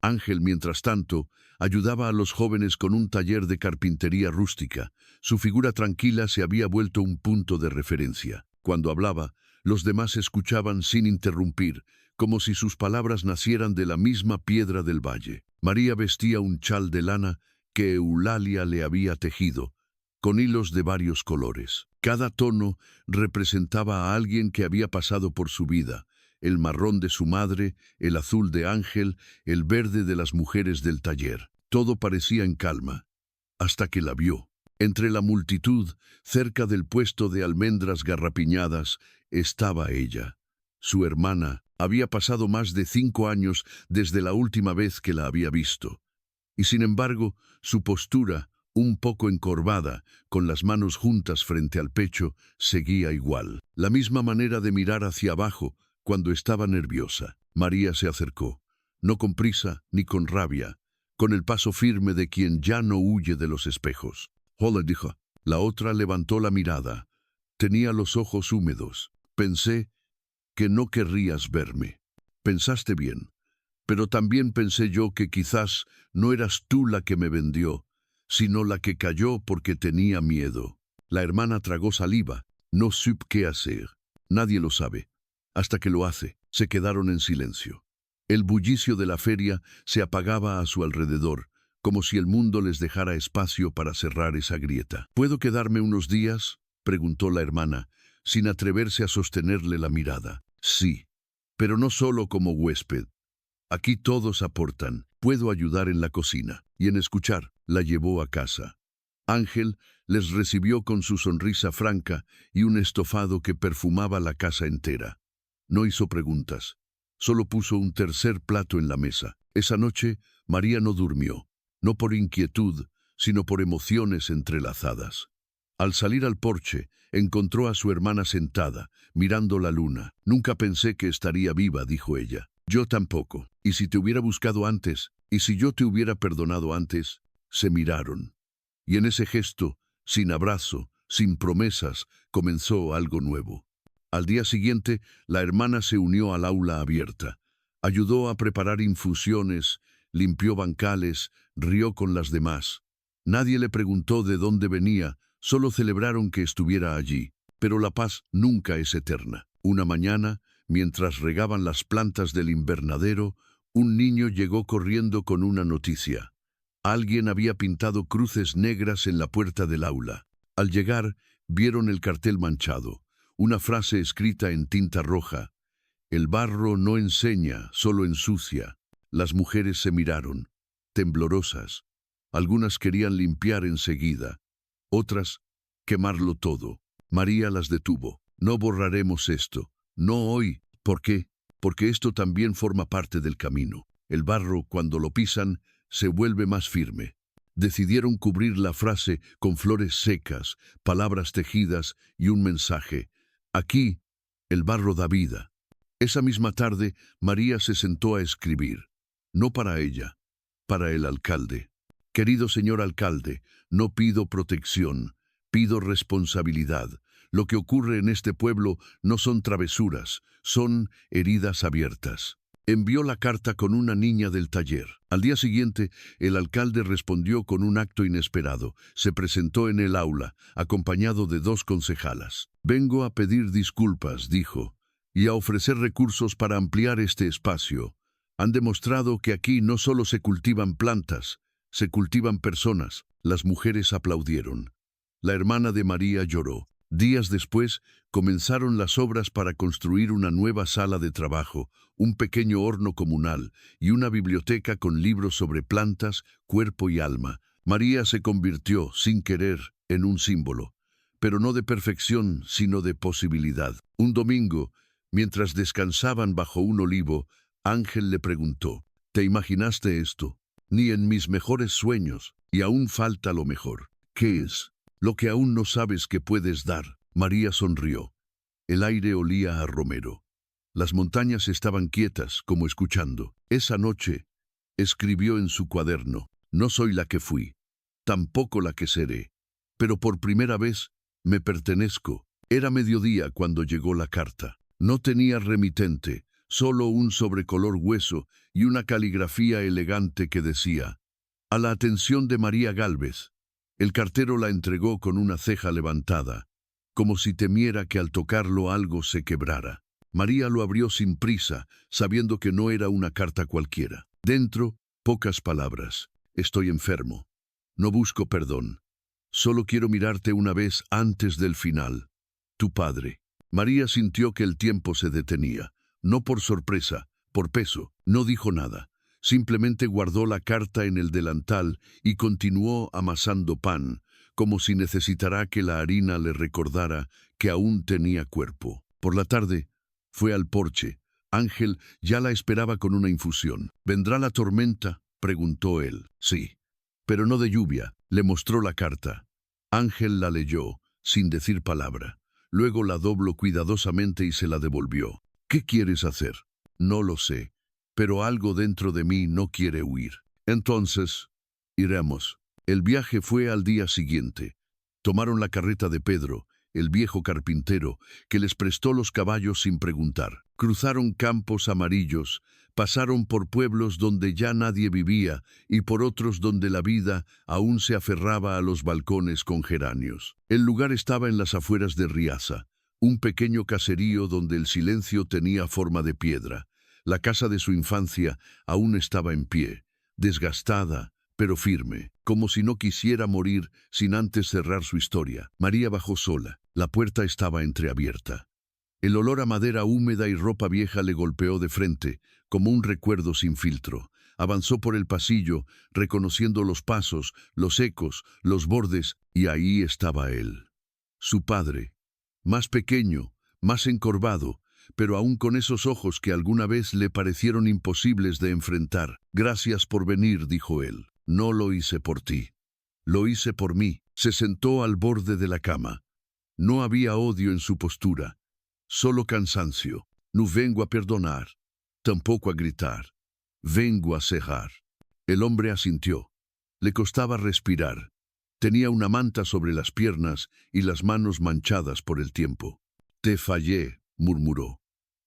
Ángel, mientras tanto, ayudaba a los jóvenes con un taller de carpintería rústica. Su figura tranquila se había vuelto un punto de referencia. Cuando hablaba, los demás escuchaban sin interrumpir, como si sus palabras nacieran de la misma piedra del valle. María vestía un chal de lana que Eulalia le había tejido, con hilos de varios colores. Cada tono representaba a alguien que había pasado por su vida: el marrón de su madre, el azul de Ángel, el verde de las mujeres del taller. Todo parecía en calma, hasta que la vio. Entre la multitud, cerca del puesto de almendras garrapiñadas, estaba ella. Su hermana. Había pasado más de 5 años desde la última vez que la había visto. Y sin embargo, su postura, un poco encorvada, con las manos juntas frente al pecho, seguía igual. La misma manera de mirar hacia abajo cuando estaba nerviosa. María se acercó, no con prisa ni con rabia, con el paso firme de quien ya no huye de los espejos. «Hola», dijo. La otra levantó la mirada. Tenía los ojos húmedos. «Pensé que no querrías verme». «Pensaste bien. Pero también pensé yo que quizás no eras tú la que me vendió, sino la que cayó porque tenía miedo». La hermana tragó saliva. No supe qué hacer. Nadie lo sabe. Hasta que lo hace. Se quedaron en silencio. El bullicio de la feria se apagaba a su alrededor, como si el mundo les dejara espacio para cerrar esa grieta. «¿Puedo quedarme unos días?», preguntó la hermana, sin atreverse a sostenerle la mirada. «Sí, pero no solo como huésped. Aquí todos aportan. Puedo ayudar en la cocina». Y en escuchar, la llevó a casa. Ángel les recibió con su sonrisa franca y un estofado que perfumaba la casa entera. No hizo preguntas, solo puso un tercer plato en la mesa. Esa noche, María no durmió, no por inquietud, sino por emociones entrelazadas. Al salir al porche, encontró a su hermana sentada, mirando la luna. «Nunca pensé que estaría viva», dijo ella. «Yo tampoco. ¿Y si te hubiera buscado antes? ¿Y si yo te hubiera perdonado antes?». Se miraron. Y en ese gesto, sin abrazo, sin promesas, comenzó algo nuevo. Al día siguiente, la hermana se unió al aula abierta. Ayudó a preparar infusiones, limpió bancales, rió con las demás. Nadie le preguntó de dónde venía, solo celebraron que estuviera allí. Pero la paz nunca es eterna. Una mañana, mientras regaban las plantas del invernadero, un niño llegó corriendo con una noticia. Alguien había pintado cruces negras en la puerta del aula. Al llegar, vieron el cartel manchado, una frase escrita en tinta roja: «El barro no enseña, solo ensucia». Las mujeres se miraron, temblorosas. Algunas querían limpiar enseguida, otras quemarlo todo. María las detuvo. «No borraremos esto. No hoy». «¿Por qué?». «Porque esto también forma parte del camino. El barro, cuando lo pisan, se vuelve más firme». Decidieron cubrir la frase con flores secas, palabras tejidas y un mensaje: «Aquí, el barro da vida». Esa misma tarde, María se sentó a escribir. No para ella, para el alcalde. «Querido señor alcalde, no pido protección, pido responsabilidad. Lo que ocurre en este pueblo no son travesuras, son heridas abiertas». Envió la carta con una niña del taller. Al día siguiente, el alcalde respondió con un acto inesperado. Se presentó en el aula, acompañado de 2 concejalas. «Vengo a pedir disculpas», dijo, «y a ofrecer recursos para ampliar este espacio. Han demostrado que aquí no solo se cultivan plantas, se cultivan personas». Las mujeres aplaudieron. La hermana de María lloró. Días después, comenzaron las obras para construir una nueva sala de trabajo, un pequeño horno comunal y una biblioteca con libros sobre plantas, cuerpo y alma. María se convirtió, sin querer, en un símbolo, pero no de perfección, sino de posibilidad. Un domingo, mientras descansaban bajo un olivo, Ángel le preguntó: «¿Te imaginaste esto?». «Ni en mis mejores sueños, y aún falta lo mejor». «¿Qué es?». «Lo que aún no sabes que puedes dar». María sonrió. El aire olía a romero. Las montañas estaban quietas, como escuchando. Esa noche, escribió en su cuaderno, no soy la que fui, tampoco la que seré, pero por primera vez me pertenezco. Era mediodía cuando llegó la carta. No tenía remitente, solo un sobrecolor hueso y una caligrafía elegante que decía, a la atención de María Gálvez. El cartero la entregó con una ceja levantada, como si temiera que al tocarlo algo se quebrara. María lo abrió sin prisa, sabiendo que no era una carta cualquiera. Dentro, pocas palabras. Estoy enfermo. No busco perdón. Solo quiero mirarte una vez antes del final. Tu padre. María sintió que el tiempo se detenía. No por sorpresa, por peso. No dijo nada. Simplemente guardó la carta en el delantal y continuó amasando pan, como si necesitara que la harina le recordara que aún tenía cuerpo. Por la tarde, fue al porche. Ángel ya la esperaba con una infusión. ¿Vendrá la tormenta?, preguntó él. Sí, pero no de lluvia. Le mostró la carta. Ángel la leyó, sin decir palabra. Luego la dobló cuidadosamente y se la devolvió. ¿Qué quieres hacer? No lo sé, pero algo dentro de mí no quiere huir. Entonces, iremos. El viaje fue al día siguiente. Tomaron la carreta de Pedro, el viejo carpintero, que les prestó los caballos sin preguntar. Cruzaron campos amarillos, pasaron por pueblos donde ya nadie vivía y por otros donde la vida aún se aferraba a los balcones con geranios. El lugar estaba en las afueras de Riaza, un pequeño caserío donde el silencio tenía forma de piedra. La casa de su infancia aún estaba en pie, desgastada, pero firme, como si no quisiera morir sin antes cerrar su historia. María bajó sola. La puerta estaba entreabierta. El olor a madera húmeda y ropa vieja le golpeó de frente, como un recuerdo sin filtro. Avanzó por el pasillo, reconociendo los pasos, los ecos, los bordes, y ahí estaba él. Su padre, más pequeño, más encorvado, pero aún con esos ojos que alguna vez le parecieron imposibles de enfrentar. Gracias por venir, dijo él. No lo hice por ti. Lo hice por mí. Se sentó al borde de la cama. No había odio en su postura, solo cansancio. No vengo a perdonar, tampoco a gritar. Vengo a cejar. El hombre asintió. Le costaba respirar. Tenía una manta sobre las piernas y las manos manchadas por el tiempo. Te fallé, murmuró.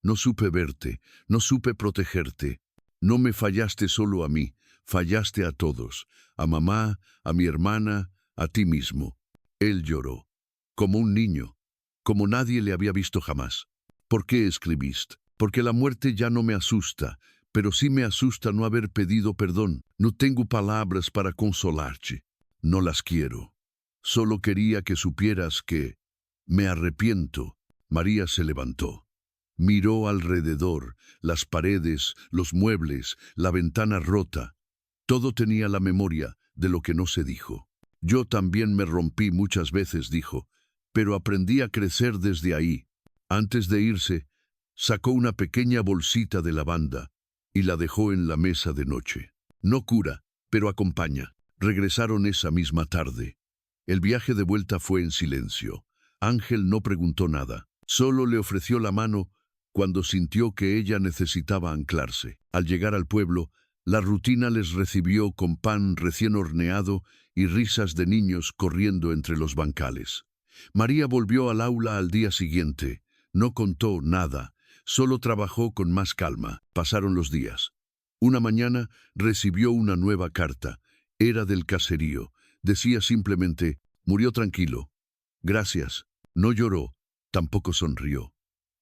No supe verte, no supe protegerte. No me fallaste solo a mí, fallaste a todos, a mamá, a mi hermana, a ti mismo. Él lloró, como un niño, como nadie le había visto jamás. ¿Por qué escribiste? Porque la muerte ya no me asusta, pero sí me asusta no haber pedido perdón. No tengo palabras para consolarte. No las quiero. Solo quería que supieras que me arrepiento. María se levantó. Miró alrededor, las paredes, los muebles, la ventana rota. Todo tenía la memoria de lo que no se dijo. Yo también me rompí muchas veces, dijo, pero aprendí a crecer desde ahí. Antes de irse, sacó una pequeña bolsita de lavanda y la dejó en la mesa de noche. No cura, pero acompaña. Regresaron esa misma tarde. El viaje de vuelta fue en silencio. Ángel no preguntó nada, solo le ofreció la mano cuando sintió que ella necesitaba anclarse. Al llegar al pueblo, la rutina les recibió con pan recién horneado y risas de niños corriendo entre los bancales. María volvió al aula al día siguiente. No contó nada, solo trabajó con más calma. Pasaron los días. Una mañana recibió una nueva carta. Era del caserío. Decía simplemente, murió tranquilo. Gracias. No lloró, tampoco sonrió.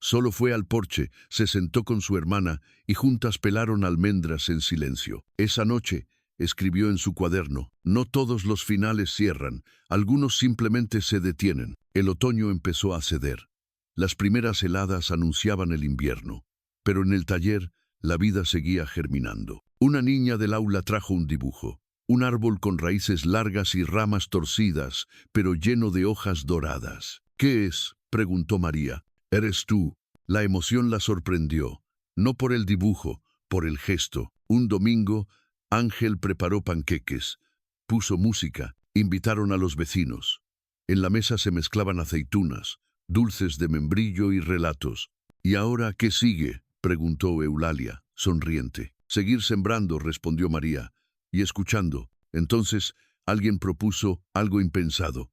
Solo fue al porche, se sentó con su hermana y juntas pelaron almendras en silencio. Esa noche, escribió en su cuaderno, no todos los finales cierran, algunos simplemente se detienen. El otoño empezó a ceder. Las primeras heladas anunciaban el invierno, pero en el taller la vida seguía germinando. Una niña del aula trajo un dibujo, un árbol con raíces largas y ramas torcidas, pero lleno de hojas doradas. ¿Qué es?, preguntó María. Eres tú. La emoción la sorprendió, no por el dibujo, por el gesto. Un domingo, Ángel preparó panqueques, puso música, invitaron a los vecinos. En la mesa se mezclaban aceitunas, dulces de membrillo y relatos. ¿Y ahora qué sigue?, preguntó Eulalia, sonriente. Seguir sembrando, respondió María, y escuchando. Entonces alguien propuso algo impensado: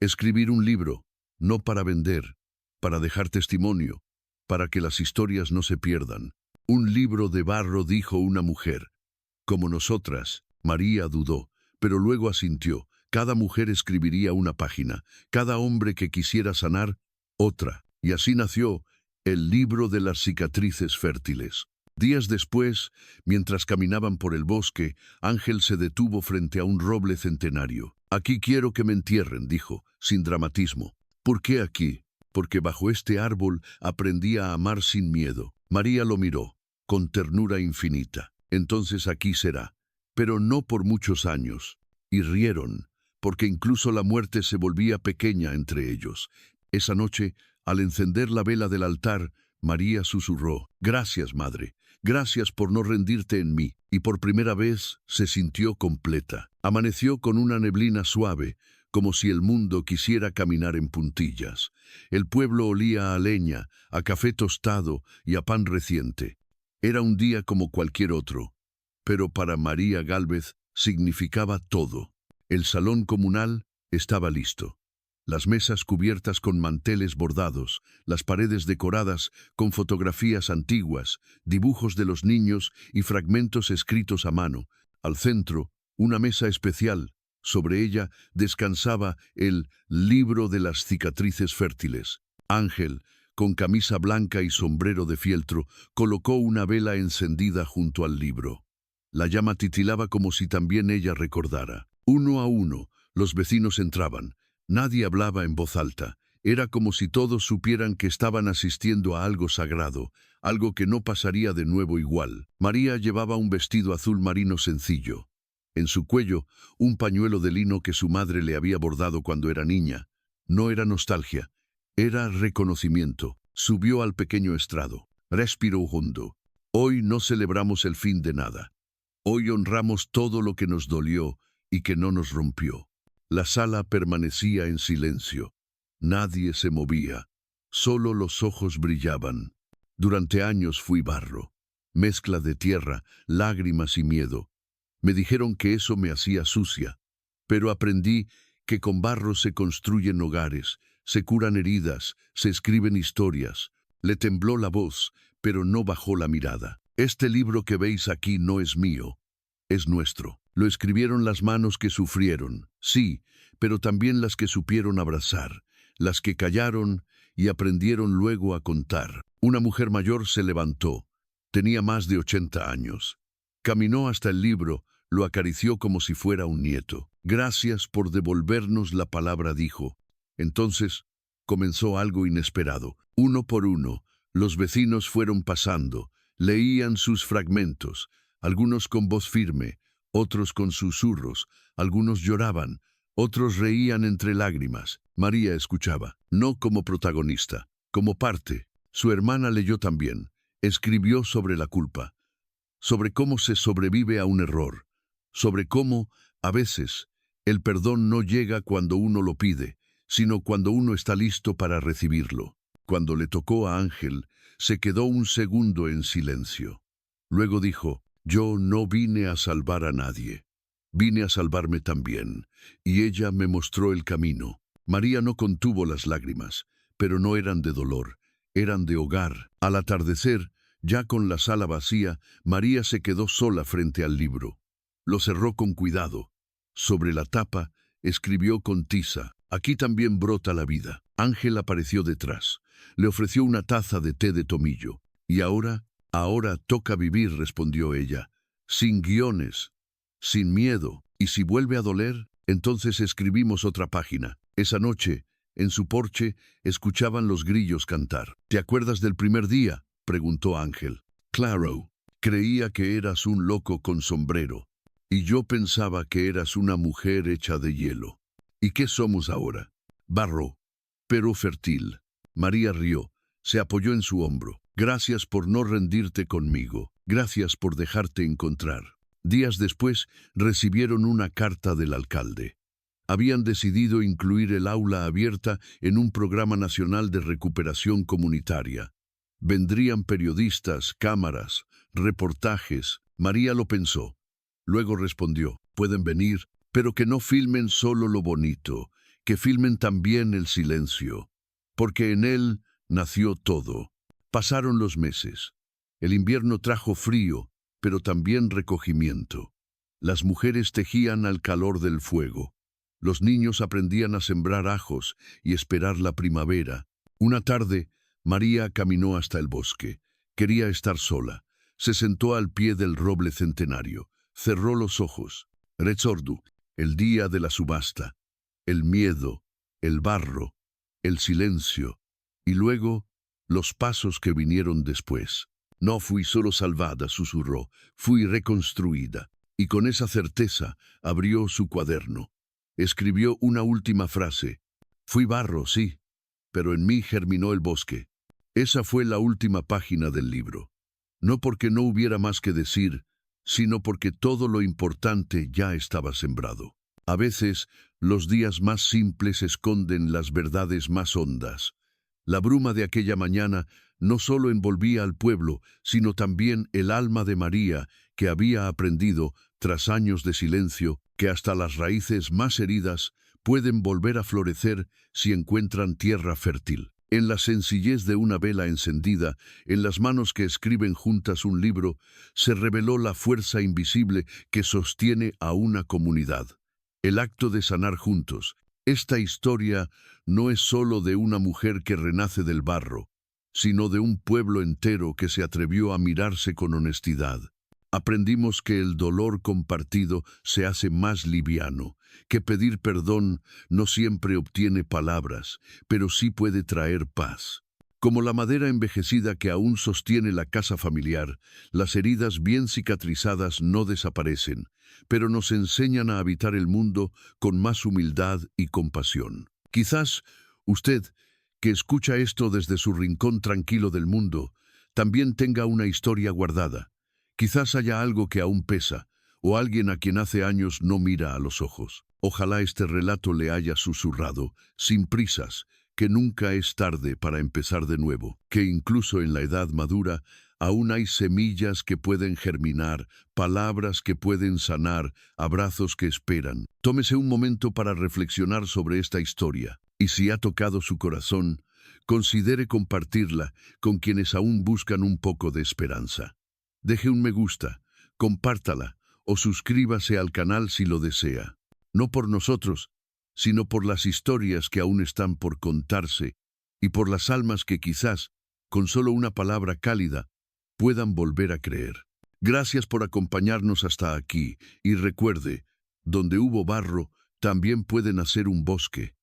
escribir un libro, no para vender, para dejar testimonio, para que las historias no se pierdan. Un libro de barro, dijo una mujer. Como nosotras. María dudó, pero luego asintió. Cada mujer escribiría una página, cada hombre que quisiera sanar, otra. Y así nació el libro de las cicatrices fértiles. Días después, mientras caminaban por el bosque, Ángel se detuvo frente a un roble centenario. Aquí quiero que me entierren, dijo, sin dramatismo. ¿Por qué aquí? Porque bajo este árbol aprendí a amar sin miedo. María lo miró, con ternura infinita. Entonces aquí será, pero no por muchos años. Y rieron, porque incluso la muerte se volvía pequeña entre ellos. Esa noche, al encender la vela del altar, María susurró: «Gracias, madre, gracias por no rendirte en mí». Y por primera vez se sintió completa. Amaneció con una neblina suave, como si el mundo quisiera caminar en puntillas. El pueblo olía a leña, a café tostado y a pan reciente. Era un día como cualquier otro, pero para María Gálvez significaba todo. El salón comunal estaba listo. Las mesas cubiertas con manteles bordados, las paredes decoradas con fotografías antiguas, dibujos de los niños y fragmentos escritos a mano. Al centro, una mesa especial. Sobre ella descansaba el libro de las cicatrices fértiles. Ángel, con camisa blanca y sombrero de fieltro, colocó una vela encendida junto al libro. La llama titilaba como si también ella recordara. Uno a uno, los vecinos entraban. Nadie hablaba en voz alta. Era como si todos supieran que estaban asistiendo a algo sagrado, algo que no pasaría de nuevo igual. María llevaba un vestido azul marino sencillo. En su cuello, un pañuelo de lino que su madre le había bordado cuando era niña. No era nostalgia, era reconocimiento. Subió al pequeño estrado. Respiró hondo. Hoy no celebramos el fin de nada. Hoy honramos todo lo que nos dolió y que no nos rompió. La sala permanecía en silencio. Nadie se movía. Solo los ojos brillaban. Durante años fui barro, mezcla de tierra, lágrimas y miedo. Me dijeron que eso me hacía sucia, pero aprendí que con barro se construyen hogares, se curan heridas, se escriben historias. Le tembló la voz, pero no bajó la mirada. Este libro que veis aquí no es mío, es nuestro. Lo escribieron las manos que sufrieron, sí, pero también las que supieron abrazar, las que callaron y aprendieron luego a contar. Una mujer mayor se levantó. Tenía más de 80 años. Caminó hasta el libro, lo acarició como si fuera un nieto. «Gracias por devolvernos la palabra», dijo. Entonces comenzó algo inesperado. Uno por uno, los vecinos fueron pasando, leían sus fragmentos, algunos con voz firme, otros con susurros, algunos lloraban, otros reían entre lágrimas. María escuchaba, no como protagonista, como parte. Su hermana leyó también. Escribió sobre la culpa, sobre cómo se sobrevive a un error, sobre cómo, a veces, el perdón no llega cuando uno lo pide, sino cuando uno está listo para recibirlo. Cuando le tocó a Ángel, se quedó un segundo en silencio. Luego dijo: «Yo no vine a salvar a nadie. Vine a salvarme también». Y ella me mostró el camino. María no contuvo las lágrimas, pero no eran de dolor, eran de hogar. Al atardecer, ya con la sala vacía, María se quedó sola frente al libro. Lo cerró con cuidado. Sobre la tapa escribió con tiza: «Aquí también brota la vida». Ángel apareció detrás. Le ofreció una taza de té de tomillo. «¿Y ahora?» «Ahora toca vivir», respondió ella, «sin guiones, sin miedo. Y si vuelve a doler, entonces escribimos otra página». Esa noche, en su porche, escuchaban los grillos cantar. «¿Te acuerdas del primer día?», preguntó Ángel. «Claro, creía que eras un loco con sombrero, y yo pensaba que eras una mujer hecha de hielo. ¿Y qué somos ahora? Barro, pero fértil». María rió, se apoyó en su hombro. «Gracias por no rendirte conmigo. Gracias por dejarte encontrar». Días después recibieron una carta del alcalde. Habían decidido incluir el aula abierta en un programa nacional de recuperación comunitaria. Vendrían periodistas, cámaras, reportajes. María lo pensó. Luego respondió, pueden venir, pero que no filmen solo lo bonito, que filmen también el silencio, porque en él nació todo. Pasaron los meses. El invierno trajo frío, pero también recogimiento. Las mujeres tejían al calor del fuego. Los niños aprendían a sembrar ajos y esperar la primavera. Una tarde, María caminó hasta el bosque. Quería estar sola. Se sentó al pie del roble centenario. Cerró los ojos. Retzordu, el día de la subasta. El miedo, el barro, el silencio. Y luego, los pasos que vinieron después. No fui solo salvada, susurró. Fui reconstruida. Y con esa certeza abrió su cuaderno. Escribió una última frase. Fui barro, sí, pero en mí germinó el bosque. Esa fue la última página del libro. No porque no hubiera más que decir, sino porque todo lo importante ya estaba sembrado. A veces, los días más simples esconden las verdades más hondas. La bruma de aquella mañana no solo envolvía al pueblo, sino también el alma de María, que había aprendido, tras años de silencio, que hasta las raíces más heridas pueden volver a florecer si encuentran tierra fértil. En la sencillez de una vela encendida, en las manos que escriben juntas un libro, se reveló la fuerza invisible que sostiene a una comunidad. El acto de sanar juntos. Esta historia no es solo de una mujer que renace del barro, sino de un pueblo entero que se atrevió a mirarse con honestidad. Aprendimos que el dolor compartido se hace más liviano, que pedir perdón no siempre obtiene palabras, pero sí puede traer paz. Como la madera envejecida que aún sostiene la casa familiar, las heridas bien cicatrizadas no desaparecen, pero nos enseñan a habitar el mundo con más humildad y compasión. Quizás usted, que escucha esto desde su rincón tranquilo del mundo, también tenga una historia guardada. Quizás haya algo que aún pesa, o alguien a quien hace años no mira a los ojos. Ojalá este relato le haya susurrado, sin prisas, que nunca es tarde para empezar de nuevo, que incluso en la edad madura aún hay semillas que pueden germinar, palabras que pueden sanar, abrazos que esperan. Tómese un momento para reflexionar sobre esta historia, y si ha tocado su corazón, considere compartirla con quienes aún buscan un poco de esperanza. Deje un me gusta, compártala o suscríbase al canal si lo desea. No por nosotros, sino por las historias que aún están por contarse y por las almas que quizás, con solo una palabra cálida, puedan volver a creer. Gracias por acompañarnos hasta aquí y recuerde, donde hubo barro, también puede nacer un bosque.